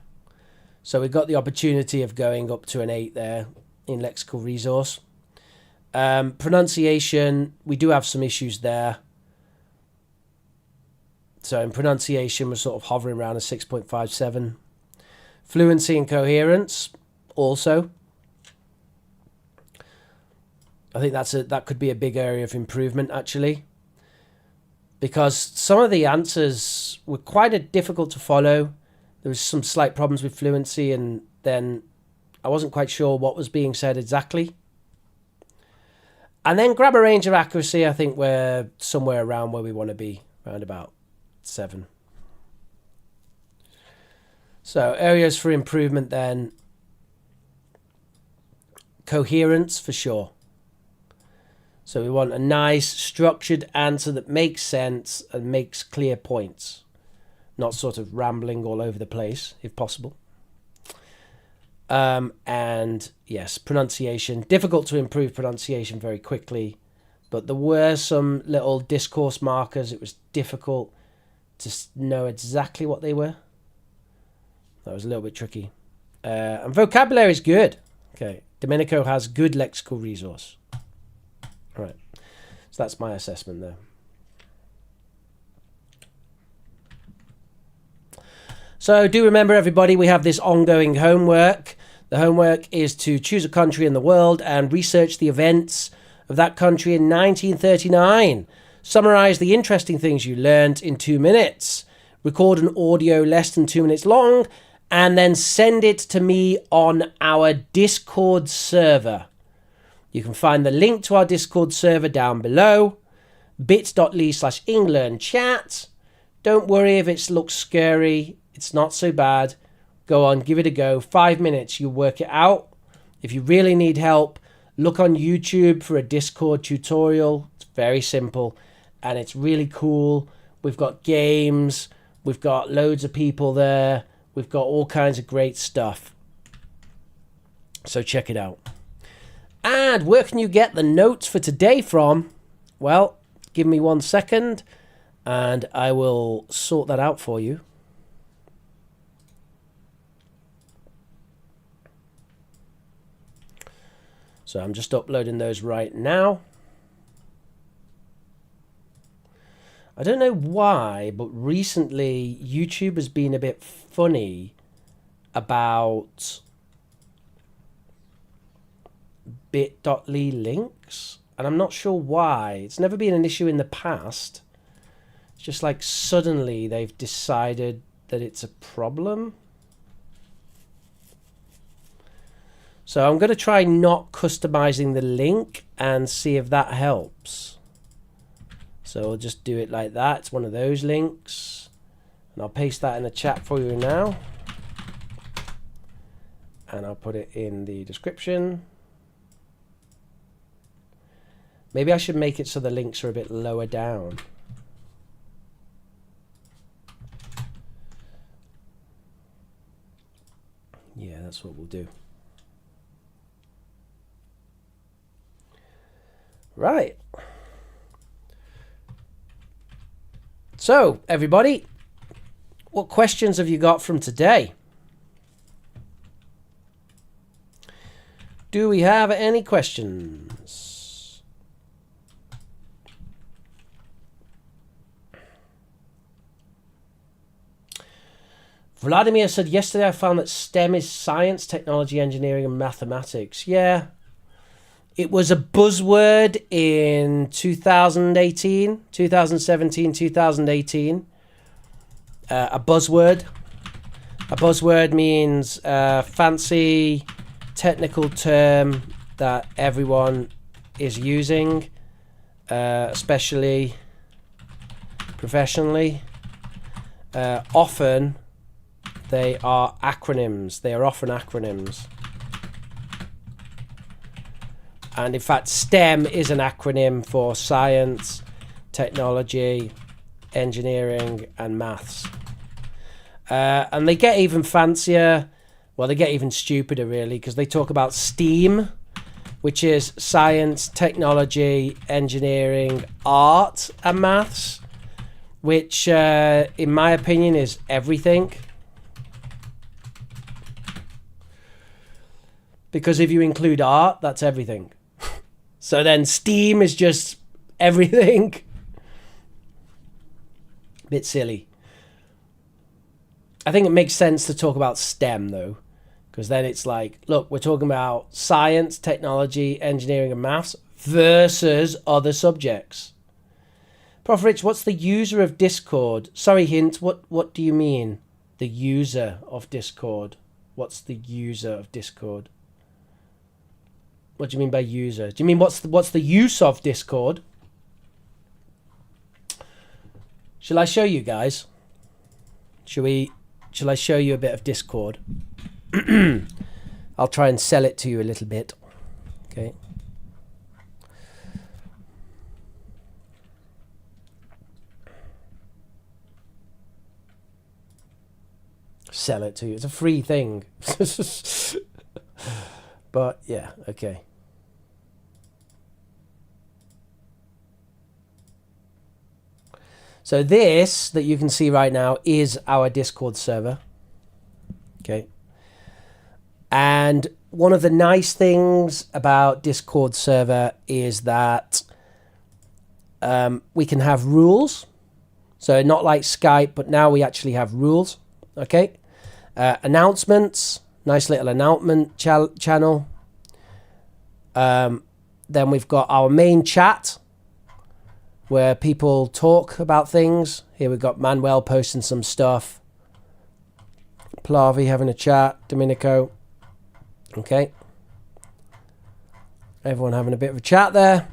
So we've got the opportunity of going up to an 8 there in lexical resource. Pronunciation, we do have some issues there. So in pronunciation, we're sort of hovering around a 6.57. Fluency and coherence, also. I think that could be a big area of improvement, actually. Because some of the answers were quite difficult to follow. There was some slight problems with fluency, and then I wasn't quite sure what was being said exactly. And then grammar range of accuracy, I think we're somewhere around where we want to be, around about 7. So areas for improvement then. Coherence for sure. So we want a nice structured answer that makes sense and makes clear points. Not sort of rambling all over the place, if possible. And yes, pronunciation. Difficult to improve pronunciation very quickly. But there were some little discourse markers. It was difficult to know exactly what they were. That was a little bit tricky. And vocabulary is good. Okay, Domenico has good lexical resource. All right, so that's my assessment there. So do remember, everybody, we have this ongoing homework. The homework is to choose a country in the world and research the events of that country in 1939. Summarize the interesting things you learned in 2 minutes. Record an audio less than 2 minutes long, and then send it to me on our Discord server. You can find the link to our Discord server down below, bit.ly/englearnchat. Don't worry if it looks scary. It's not so bad. Go on, give it a go. 5 minutes, you'll work it out. If you really need help, look on YouTube for a Discord tutorial. It's very simple and it's really cool. We've got games. We've got loads of people there. We've got all kinds of great stuff. So check it out. And where can you get the notes for today from? Well, give me 1 second and I will sort that out for you. So I'm just uploading those right now. I don't know why, but recently YouTube has been a bit funny about bit.ly links, and I'm not sure why. It's never been an issue in the past. It's just like suddenly they've decided that it's a problem. So I'm going to try not customizing the link and see if that helps. So I'll just do it like that. It's one of those links. And I'll paste that in the chat for you now. And I'll put it in the description. Maybe I should make it so the links are a bit lower down. Yeah, that's what we'll do. Right. So, everybody, what questions have you got from today? Do we have any questions? Vladimir said, yesterday I found that STEM is science, technology, engineering, and mathematics. Yeah. It was a buzzword in 2018, 2017, 2018. A buzzword. A buzzword means a fancy technical term that everyone is using, especially professionally. Often they are acronyms. They are often acronyms. And in fact, STEM is an acronym for science, technology, engineering, and maths. And they get even fancier. Well, they get even stupider, really, because they talk about STEAM, which is science, technology, engineering, art, and maths, which, in my opinion, is everything. Because if you include art, that's everything. So then STEAM is just everything. Bit silly. I think it makes sense to talk about STEM, though, because then it's like, look, we're talking about science, technology, engineering, and maths versus other subjects. Prof. Rich, what's the user of Discord? Sorry, Hint, what do you mean? The user of Discord. What's the user of Discord? What do you mean by user? Do you mean what's the use of Discord? Shall I show you guys? Shall I show you a bit of Discord? I'll try and sell it to you a little bit. Okay. Sell it to you. It's a free thing. But yeah, okay. So this that you can see right now is our Discord server. Okay. And one of the nice things about Discord server is that we can have rules. So not like Skype, but now we actually have rules. Okay. Announcements. Nice little announcement channel. Then we've got our main chat where people talk about things. Here we've got Manuel posting some stuff. Plavi having a chat. Domenico. Okay. Everyone having a bit of a chat there.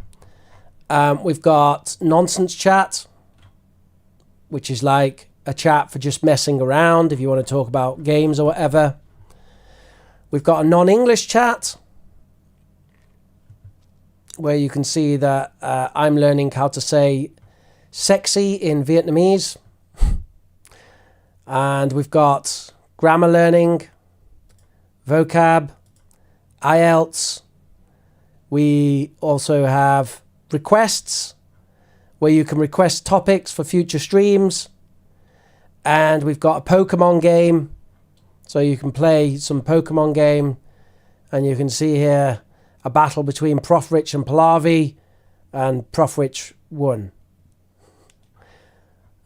We've got nonsense chat, which is like a chat for just messing around if you want to talk about games or whatever. We've got a non-English chat where you can see that I'm learning how to say sexy in Vietnamese. And we've got grammar learning, vocab, IELTS. We also have requests where you can request topics for future streams. And we've got a Pokemon game. So you can play some Pokemon game. And you can see here a battle between Prof. Rich and Pallavi. And Prof. Rich won.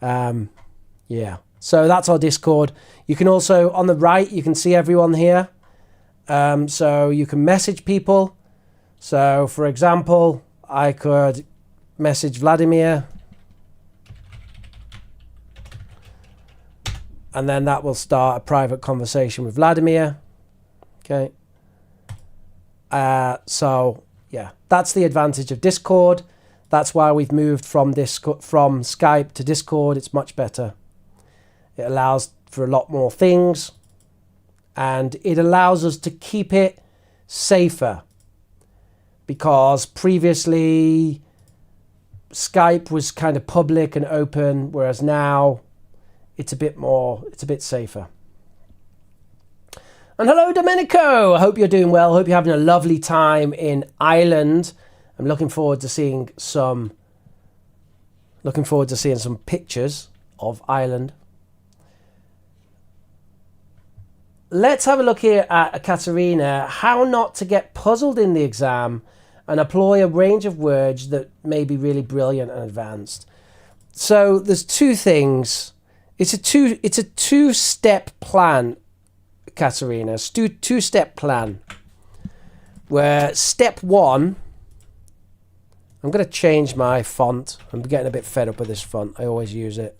Yeah. So that's our Discord. You can also, on the right, you can see everyone here. So you can message people. So, for example, I could message Vladimir. And then that will start a private conversation with Vladimir. Okay. So, yeah, that's the advantage of Discord. That's why we've moved from Skype to Discord. It's much better. It allows for a lot more things. And it allows us to keep it safer. because previously Skype was kind of public and open, whereas now it's a bit safer. And hello, Domenico. I hope you're doing well. Hope you're having a lovely time in Ireland. I'm looking forward to seeing some pictures of Ireland. Let's have a look here at Katerina. How not to get puzzled in the exam and employ a range of words that may be really brilliant and advanced. So there's two things. It's a two-step plan, Katerina. Two-step plan. Where step one, I'm going to change my font. I'm getting a bit fed up with this font. I always use it.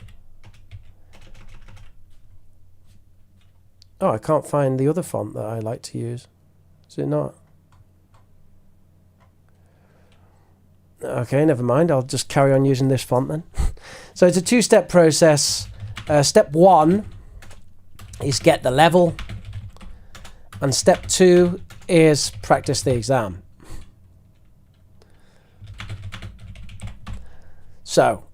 Oh, I can't find the other font that I like to use. Is it not? Okay, never mind. I'll just carry on using this font then. So it's a two-step process. Step one is get the level. And step two is practice the exam. So,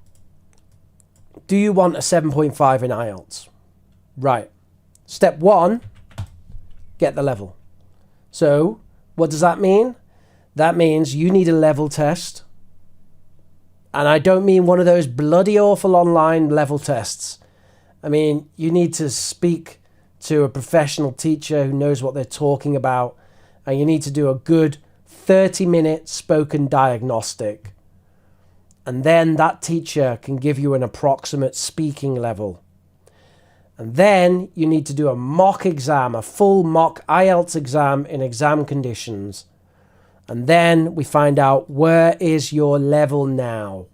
do you want a 7.5 in IELTS? Right. Step one, get the level. So, what does that mean? That means you need a level test. And I don't mean one of those bloody awful online level tests. I mean, you need to speak to a professional teacher who knows what they're talking about. And you need to do a good 30-minute spoken diagnostic. And then that teacher can give you an approximate speaking level. And then you need to do a mock exam, a full mock IELTS exam in exam conditions. And then we find out where is your level now.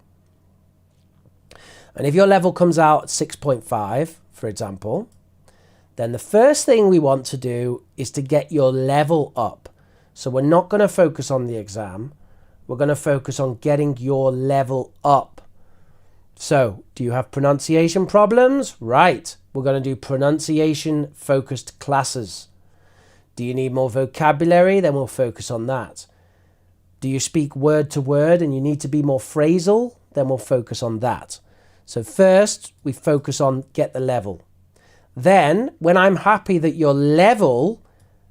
And if your level comes out at 6.5, for example, then the first thing we want to do is to get your level up. So we're not going to focus on the exam. We're going to focus on getting your level up. So, do you have pronunciation problems? Right. We're going to do pronunciation-focused classes. Do you need more vocabulary? Then we'll focus on that. Do you speak word to word and you need to be more phrasal? Then we'll focus on that. So first, we focus on get the level. Then, when I'm happy that your level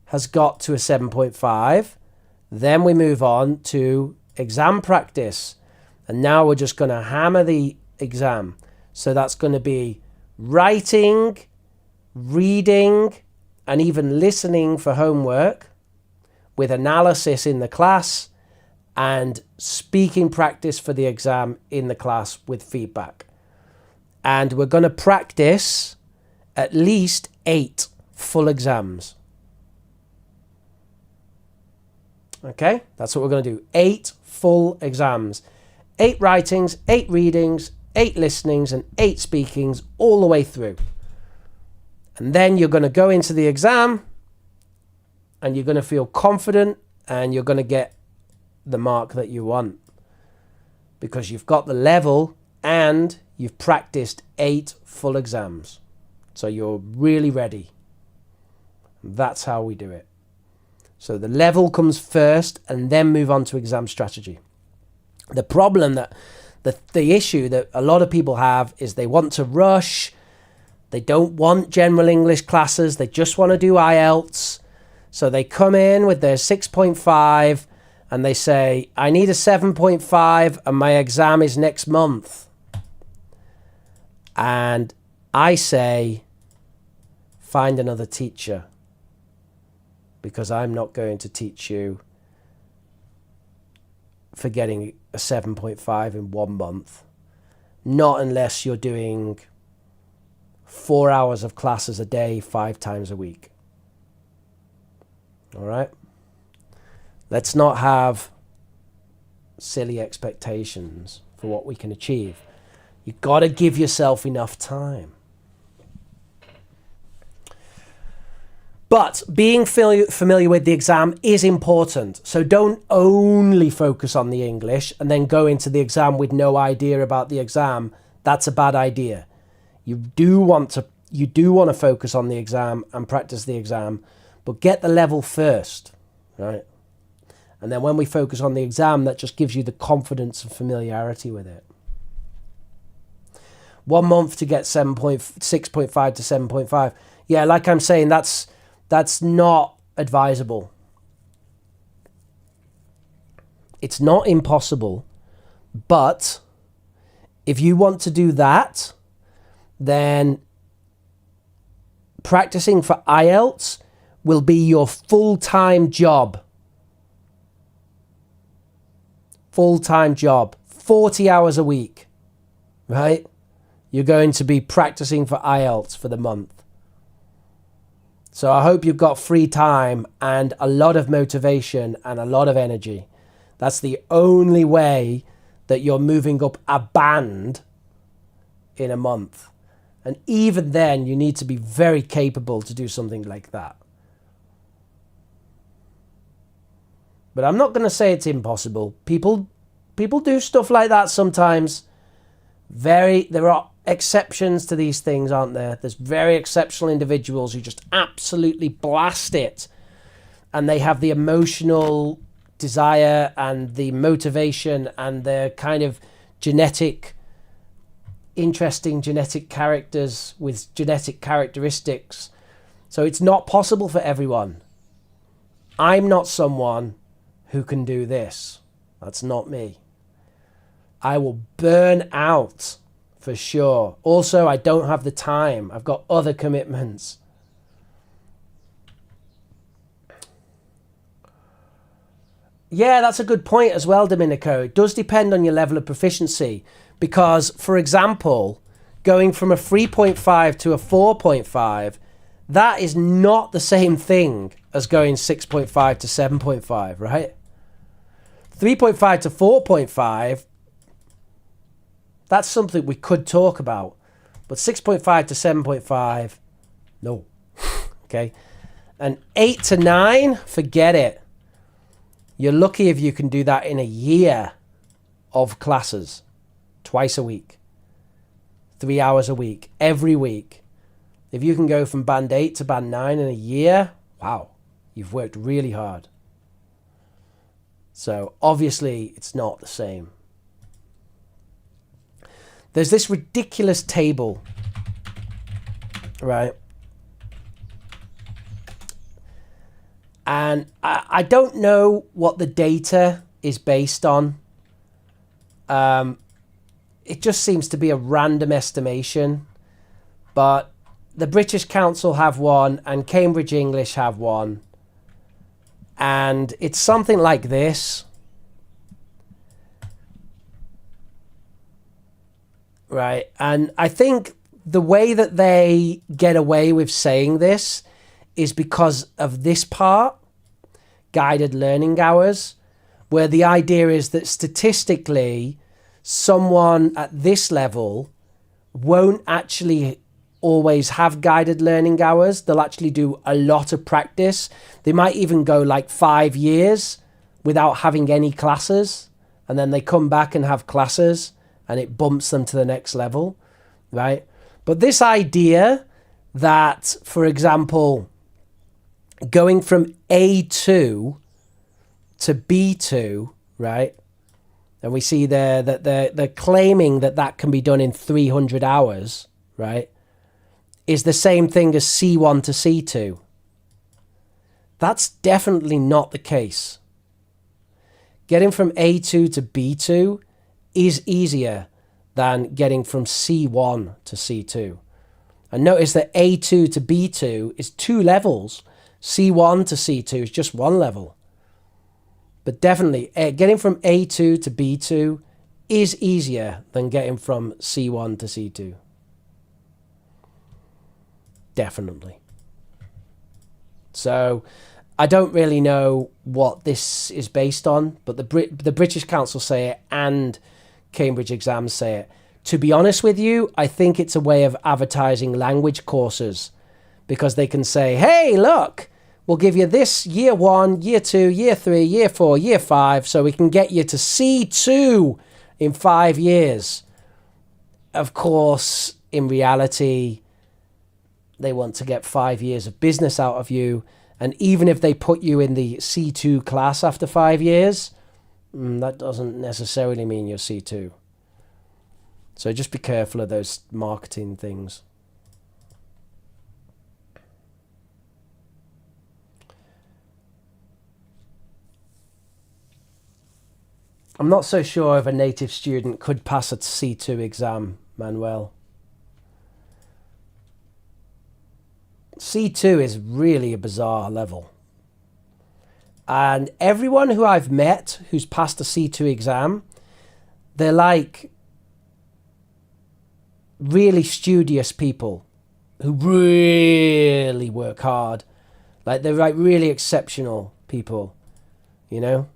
has got to a 7.5, then we move on to exam practice. And now we're just going to hammer the exam. So that's going to be writing, reading, and even listening for homework with analysis in the class and speaking practice for the exam in the class with feedback. And we're going to practice at least 8 full exams. Okay, that's what we're going to do. 8 full exams. 8 writings, 8 readings, 8 listenings, and 8 speakings all the way through. And then you're going to go into the exam and you're going to feel confident and you're going to get the mark that you want. Because you've got the level and you've practiced 8 full exams. So you're really ready. That's how we do it. So the level comes first and then move on to exam strategy. The problem that the issue that a lot of people have is they want to rush. They don't want general English classes. They just want to do IELTS. So they come in with their 6.5 and they say, I need a 7.5 and my exam is next month. And I say, find another teacher, because I'm not going to teach you for getting a 7.5 in 1 month. Not unless you're doing 4 hours of classes a day, 5 times a week. All right? Let's not have silly expectations for what we can achieve. You've got to give yourself enough time. But being familiar with the exam is important. So don't only focus on the English and then go into the exam with no idea about the exam. That's a bad idea. You do want to focus on the exam and practice the exam, but get the level first, right? And then when we focus on the exam, that just gives you the confidence and familiarity with it. 1 month to get 6.5 to 7.5. Yeah, like I'm saying, that's not advisable. It's not impossible, but if you want to do that, then practicing for IELTS will be your full-time job. Full-time job, 40 hours a week, right? You're going to be practicing for IELTS for the month. So I hope you've got free time and a lot of motivation and a lot of energy. That's the only way that you're moving up a band in a month. And even then, you need to be very capable to do something like that. But I'm not going to say it's impossible. People do stuff like that sometimes. There are exceptions to these things, aren't there? There's very exceptional individuals who just absolutely blast it. And they have the emotional desire and the motivation and the kind of interesting genetic characters with genetic characteristics. So it's not possible for everyone. I'm not someone who can do this. That's not me. I will burn out for sure. Also, I don't have the time. I've got other commitments. Yeah, that's a good point as well, Domenico. It does depend on your level of proficiency because, for example, going from a 3.5 to a 4.5, that is not the same thing as going 6.5 to 7.5, right? 3.5 to 4.5, that's something we could talk about. But 6.5 to 7.5, no. Okay? And 8 to 9, forget it. You're lucky if you can do that in a year of classes, twice a week, 3 hours a week, every week. If you can go from band 8 to band 9 in a year, wow, you've worked really hard. So obviously it's not the same. There's this ridiculous table, right? And I don't know what the data is based on. It just seems to be a random estimation. But the British Council have one and Cambridge English have one. And it's something like this. Right. And I think the way that they get away with saying this is because of this part, guided learning hours, where the idea is that statistically, someone at this level won't actually always have guided learning hours. They'll actually do a lot of practice. They might even go like 5 years without having any classes, and then they come back and have classes, and it bumps them to the next level, right? But this idea that, for example, going from A2 to B2, right? And we see there that they're claiming that that can be done in 300 hours, right? Is the same thing as C1 to C2. That's definitely not the case. Getting from A2 to B2 is easier than getting from C1 to C2. And notice that A2 to B2 is 2 levels. C1 to C2 is just 1 level. But definitely, getting from A2 to B2 is easier than getting from C1 to C2. Definitely. So I don't really know what this is based on, but the British Council say it and Cambridge exams say it. To be honest with you, I think it's a way of advertising language courses, because they can say, hey, look, we'll give you this year 1, year 2, year 3, year 4, year 5, so we can get you to C2 in 5 years. Of course, in reality, they want to get 5 years of business out of you, And even if they put you in the C2 class after 5 years, that doesn't necessarily mean you're C2. So just be careful of those marketing things. I'm not so sure if a native student could pass a C2 exam, Manuel. C2 is really a bizarre level. And everyone who I've met who's passed a C2 exam, they're like really studious people who really work hard. Like they're like really exceptional people, you know,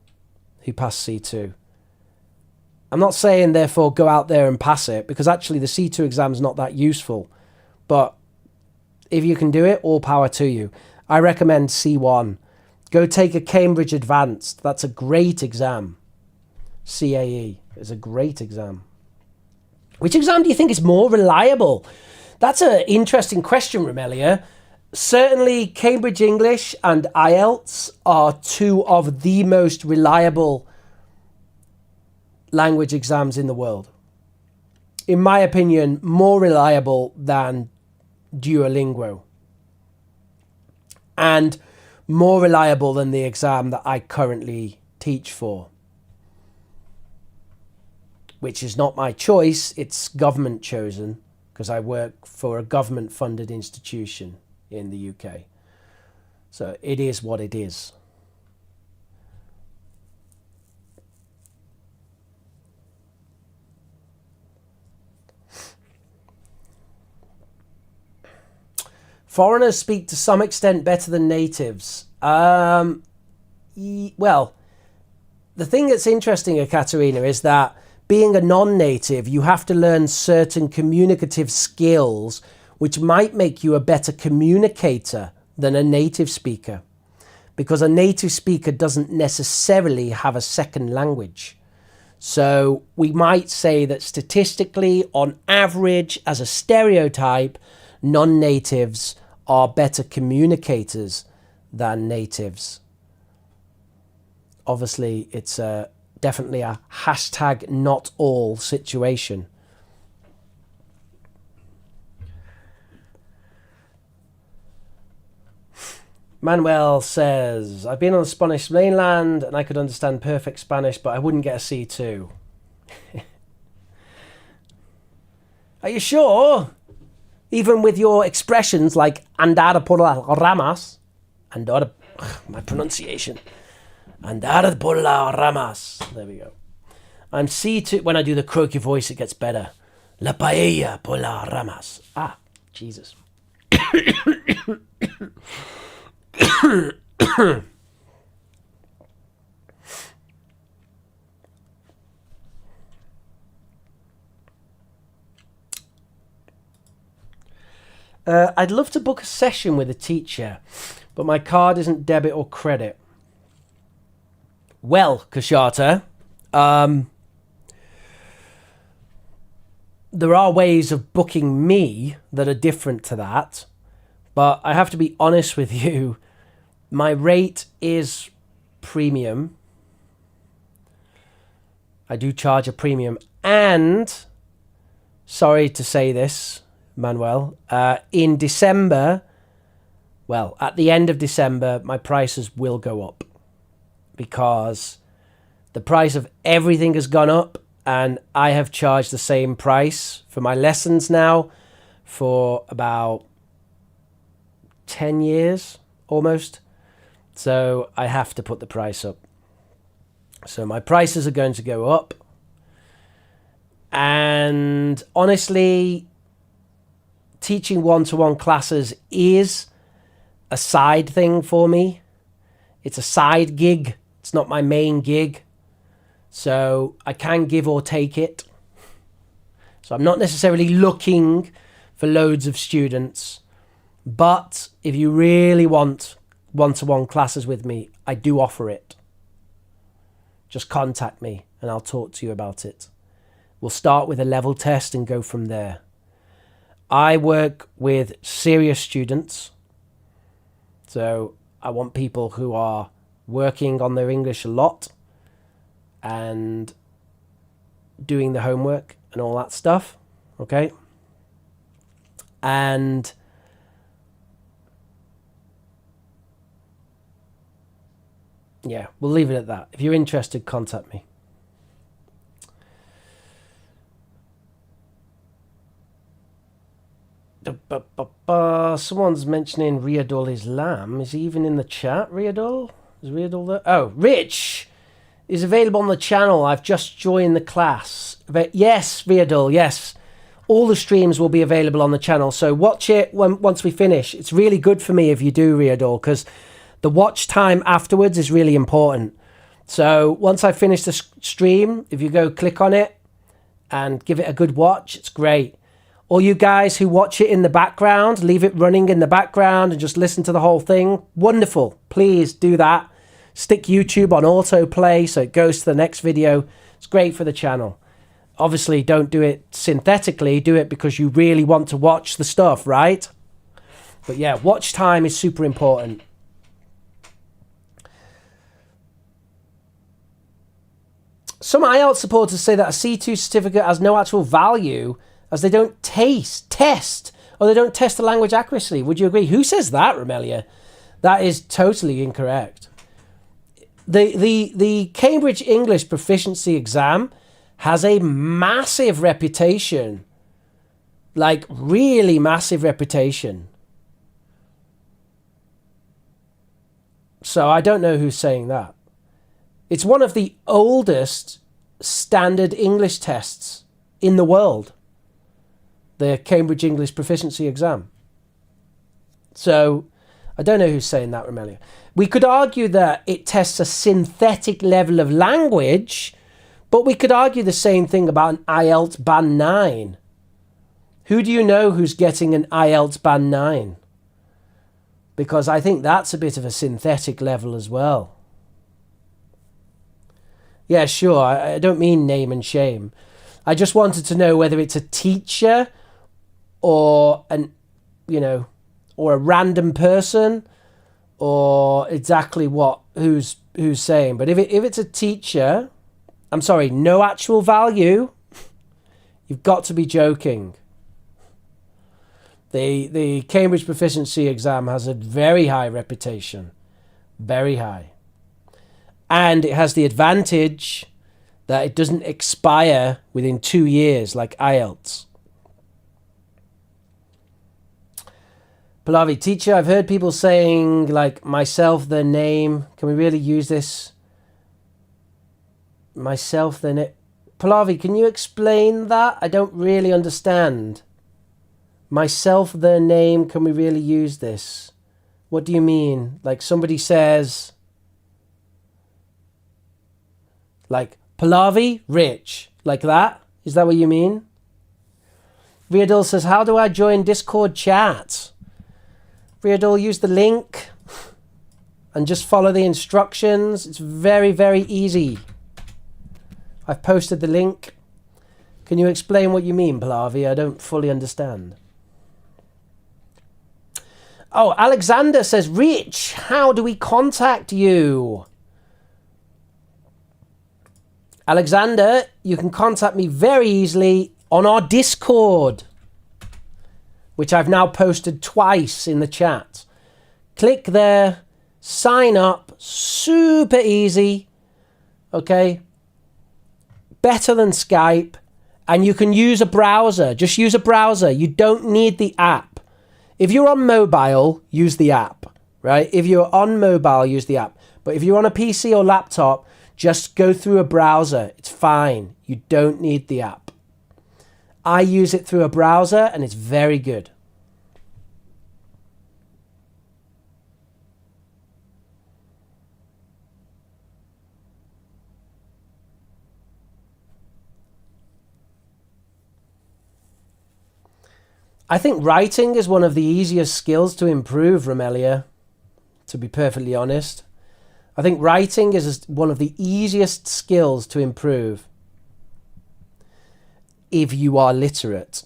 who pass C2. I'm not saying therefore go out there and pass it, because actually the C2 exam's not that useful. But if you can do it, all power to you. I recommend C1. Go take a Cambridge Advanced. That's a great exam. CAE is a great exam. Which exam do you think is more reliable? That's an interesting question, Romelia. Certainly Cambridge English and IELTS are two of the most reliable language exams in the world. In my opinion, more reliable than Duolingo. And more reliable than the exam that I currently teach for. Which is not my choice, it's government chosen, because I work for a government funded institution in the UK. So it is what it is. Foreigners speak to some extent better than natives. Well, the thing that's interesting, Ekaterina, is that being a non-native, you have to learn certain communicative skills which might make you a better communicator than a native speaker. Because a native speaker doesn't necessarily have a second language. So we might say that statistically, on average, as a stereotype, non-natives are better communicators than natives. Obviously, it's definitely a hashtag not all situation. Manuel says, I've been on the Spanish mainland and I could understand perfect Spanish, but I wouldn't get a C2. Are you sure? Even with your expressions like andar por las ramas, andar, my pronunciation, andar por las ramas. There we go. I'm C2. When I do the croaky voice, it gets better. La paella por las ramas. Ah, Jesus. I'd love to book a session with a teacher, but my card isn't debit or credit. Well, Kashata, there are ways of booking me that are different to that, but I have to be honest with you. My rate is premium. I do charge a premium, and sorry to say this, Manuel, in December, well, at the end of December, my prices will go up because the price of everything has gone up, and I have charged the same price for my lessons now for about 10 years almost. So I have to put the price up. So my prices are going to go up. And honestly, teaching one-to-one classes is a side thing for me. It's a side gig. It's not my main gig. So I can give or take it. So I'm not necessarily looking for loads of students. But if you really want one-to-one classes with me, I do offer it. Just contact me and I'll talk to you about it. We'll start with a level test and go from there. I work with serious students. So I want people who are working on their English a lot and doing the homework and all that stuff. Okay? And yeah, we'll leave it at that. If you're interested, contact me. Someone's mentioning Riadul Islam. Is he even in the chat, Riadul? Is Riadul there? Oh, Rich is available on the channel. I've just joined the class. But yes, Riadul, yes. All the streams will be available on the channel. So watch it once we finish. It's really good for me if you do, Riadul, because the watch time afterwards is really important. So once I finish the stream, if you go click on it and give it a good watch, it's great. All you guys who watch it in the background, leave it running in the background and just listen to the whole thing. Wonderful. Please do that. Stick YouTube on autoplay so it goes to the next video. It's great for the channel. Obviously, don't do it synthetically. Do it because you really want to watch the stuff, right? But yeah, watch time is super important. Some IELTS supporters say that a C2 certificate has no actual value as they don't test, or they don't test the language accuracy. Would you agree? Who says that, Romelia? That is totally incorrect. The Cambridge English Proficiency Exam has a massive reputation, like really massive reputation. So I don't know who's saying that. It's one of the oldest standard English tests in the world, the Cambridge English Proficiency Exam. So I don't know who's saying that, Romelia. We could argue that it tests a synthetic level of language, but we could argue the same thing about an IELTS Band 9. Who do you know who's getting an IELTS Band 9? Because I think that's a bit of a synthetic level as well. Yeah, sure, I don't mean name and shame. I just wanted to know whether it's a teacher or or a random person, or exactly who's saying. But if it's a teacher, I'm sorry, no actual value, you've got to be joking. The Cambridge Proficiency Exam has a very high reputation, very high. And it has the advantage that it doesn't expire within 2 years like IELTS. Pallavi, teacher, I've heard people saying, like, myself, their name. Can we really use this? Myself, their name. Pallavi, can you explain that? I don't really understand. Myself, their name. Can we really use this? What do you mean? Like somebody says, like, Pallavi, Rich. Like that? Is that what you mean? Riadul says, how do I join Discord chat? Riadul, use the link and just follow the instructions. It's very, very easy. I've posted the link. Can you explain what you mean, Pallavi? I don't fully understand. Oh, Alexander says, Rich, how do we contact you? Alexander, you can contact me very easily on our Discord, which I've now posted twice in the chat. Click there, sign up, super easy, okay? Better than Skype, and you can use a browser. Just use a browser. You don't need the app. If you're on mobile, use the app, right? If you're on mobile, use the app. But if you're on a PC or laptop, just go through a browser. It's fine. You don't need the app. I use it through a browser, and it's very good. I think writing is one of the easiest skills to improve, Romelia, to be perfectly honest. I think writing is one of the easiest skills to improve if you are literate.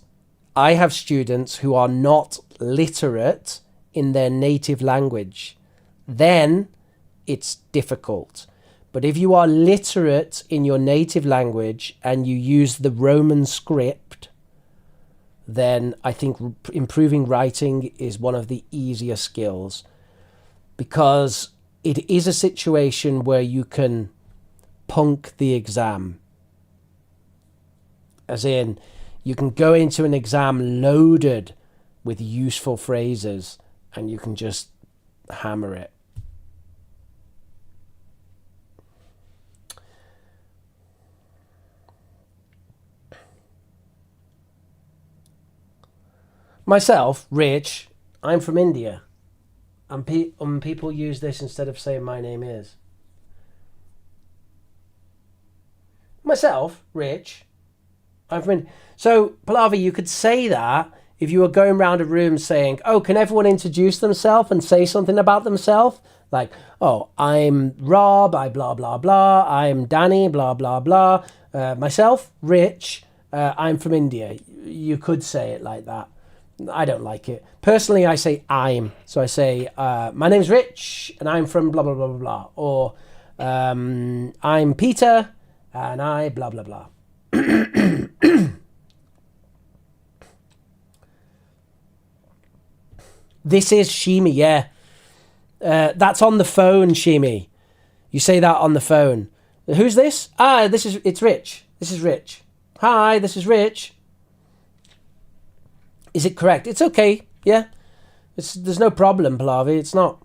I have students who are not literate in their native language. then it's difficult. But if you are literate in your native language and you use the Roman script, then I think improving writing is one of the easier skills, because it is a situation where you can punk the exam. As in, you can go into an exam loaded with useful phrases and you can just hammer it. Myself, Rich, I'm from India. And people use this instead of saying my name is. Myself, Rich, I'm from India. So, Pallavi, you could say that if you were going around a room saying, oh, can everyone introduce themselves and say something about themselves? Like, oh, I'm Rob, I blah, blah, blah. I'm Danny, blah, blah, blah. Myself, Rich, I'm from India. You could say it like that. I don't like it. Personally, I say I'm. So I say, my name's Rich and I'm from blah, blah, blah, blah, blah. Or I'm Peter and I blah, blah, blah. This is Shimi, yeah. That's on the phone, Shimi. You say that on the phone. Who's this? It's Rich. This is Rich. Hi, this is Rich. Is it correct? It's okay, yeah. There's no problem, Pallavi. It's not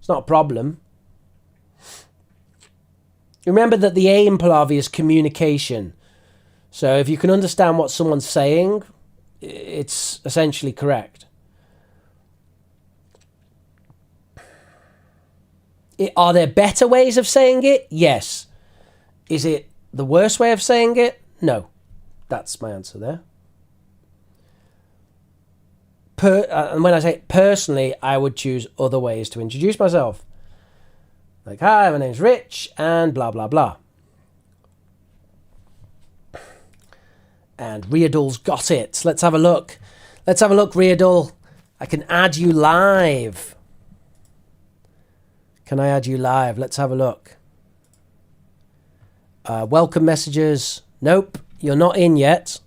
a problem. Remember that the aim, Pallavi, is communication. So if you can understand what someone's saying, it's essentially correct. Are there better ways of saying it? Yes. Is it the worst way of saying it? No. That's my answer there. And when I say personally, I would choose other ways to introduce myself. Like, hi, my name's Rich, and blah, blah, blah. And Riadul's got it. Let's have a look. Let's have a look, Riadul. I can add you live. Can I add you live? Let's have a look. Welcome messages. Nope, you're not in yet.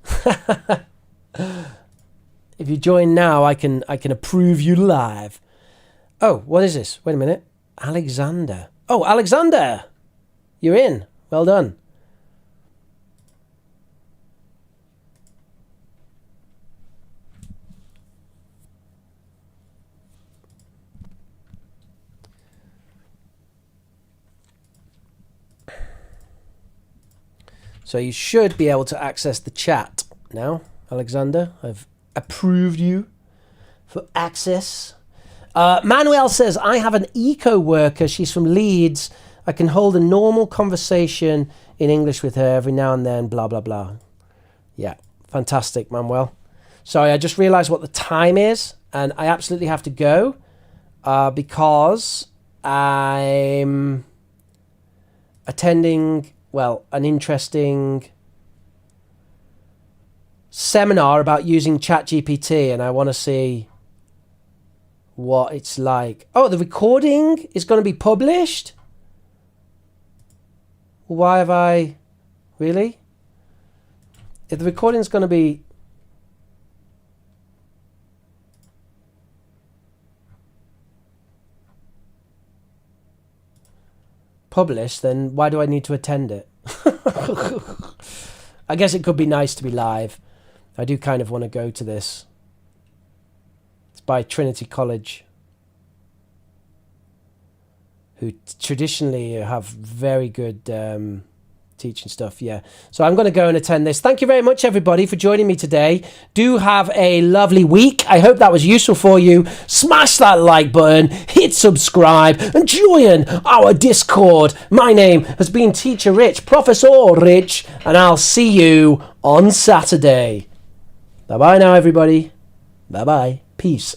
If you join now, I can approve you live. Oh, what is this? Wait a minute. Alexander. Oh, Alexander! You're in. Well done. So you should be able to access the chat now, Alexander. I've approved you for access. Manuel says, I have an eco worker. She's from Leeds. I can hold a normal conversation in English with her every now and then, blah, blah, blah. Yeah, fantastic, Manuel. Sorry, I just realized what the time is, and I absolutely have to go because I'm attending, well, an interesting seminar about using ChatGPT, and I want to see what it's like. Oh, the recording is going to be published? Why have I... Really? If the recording's going to be... published, then why do I need to attend it? I guess it could be nice to be live. I do kind of want to go to this. It's by Trinity College, who traditionally have very good teaching stuff. Yeah. So I'm going to go and attend this. Thank you very much, everybody, for joining me today. Do have a lovely week. I hope that was useful for you. Smash that like button, hit subscribe, and join our Discord. My name has been Teacher Rich, Professor Rich, and I'll see you on Saturday. Bye-bye now, everybody. Bye-bye. Peace.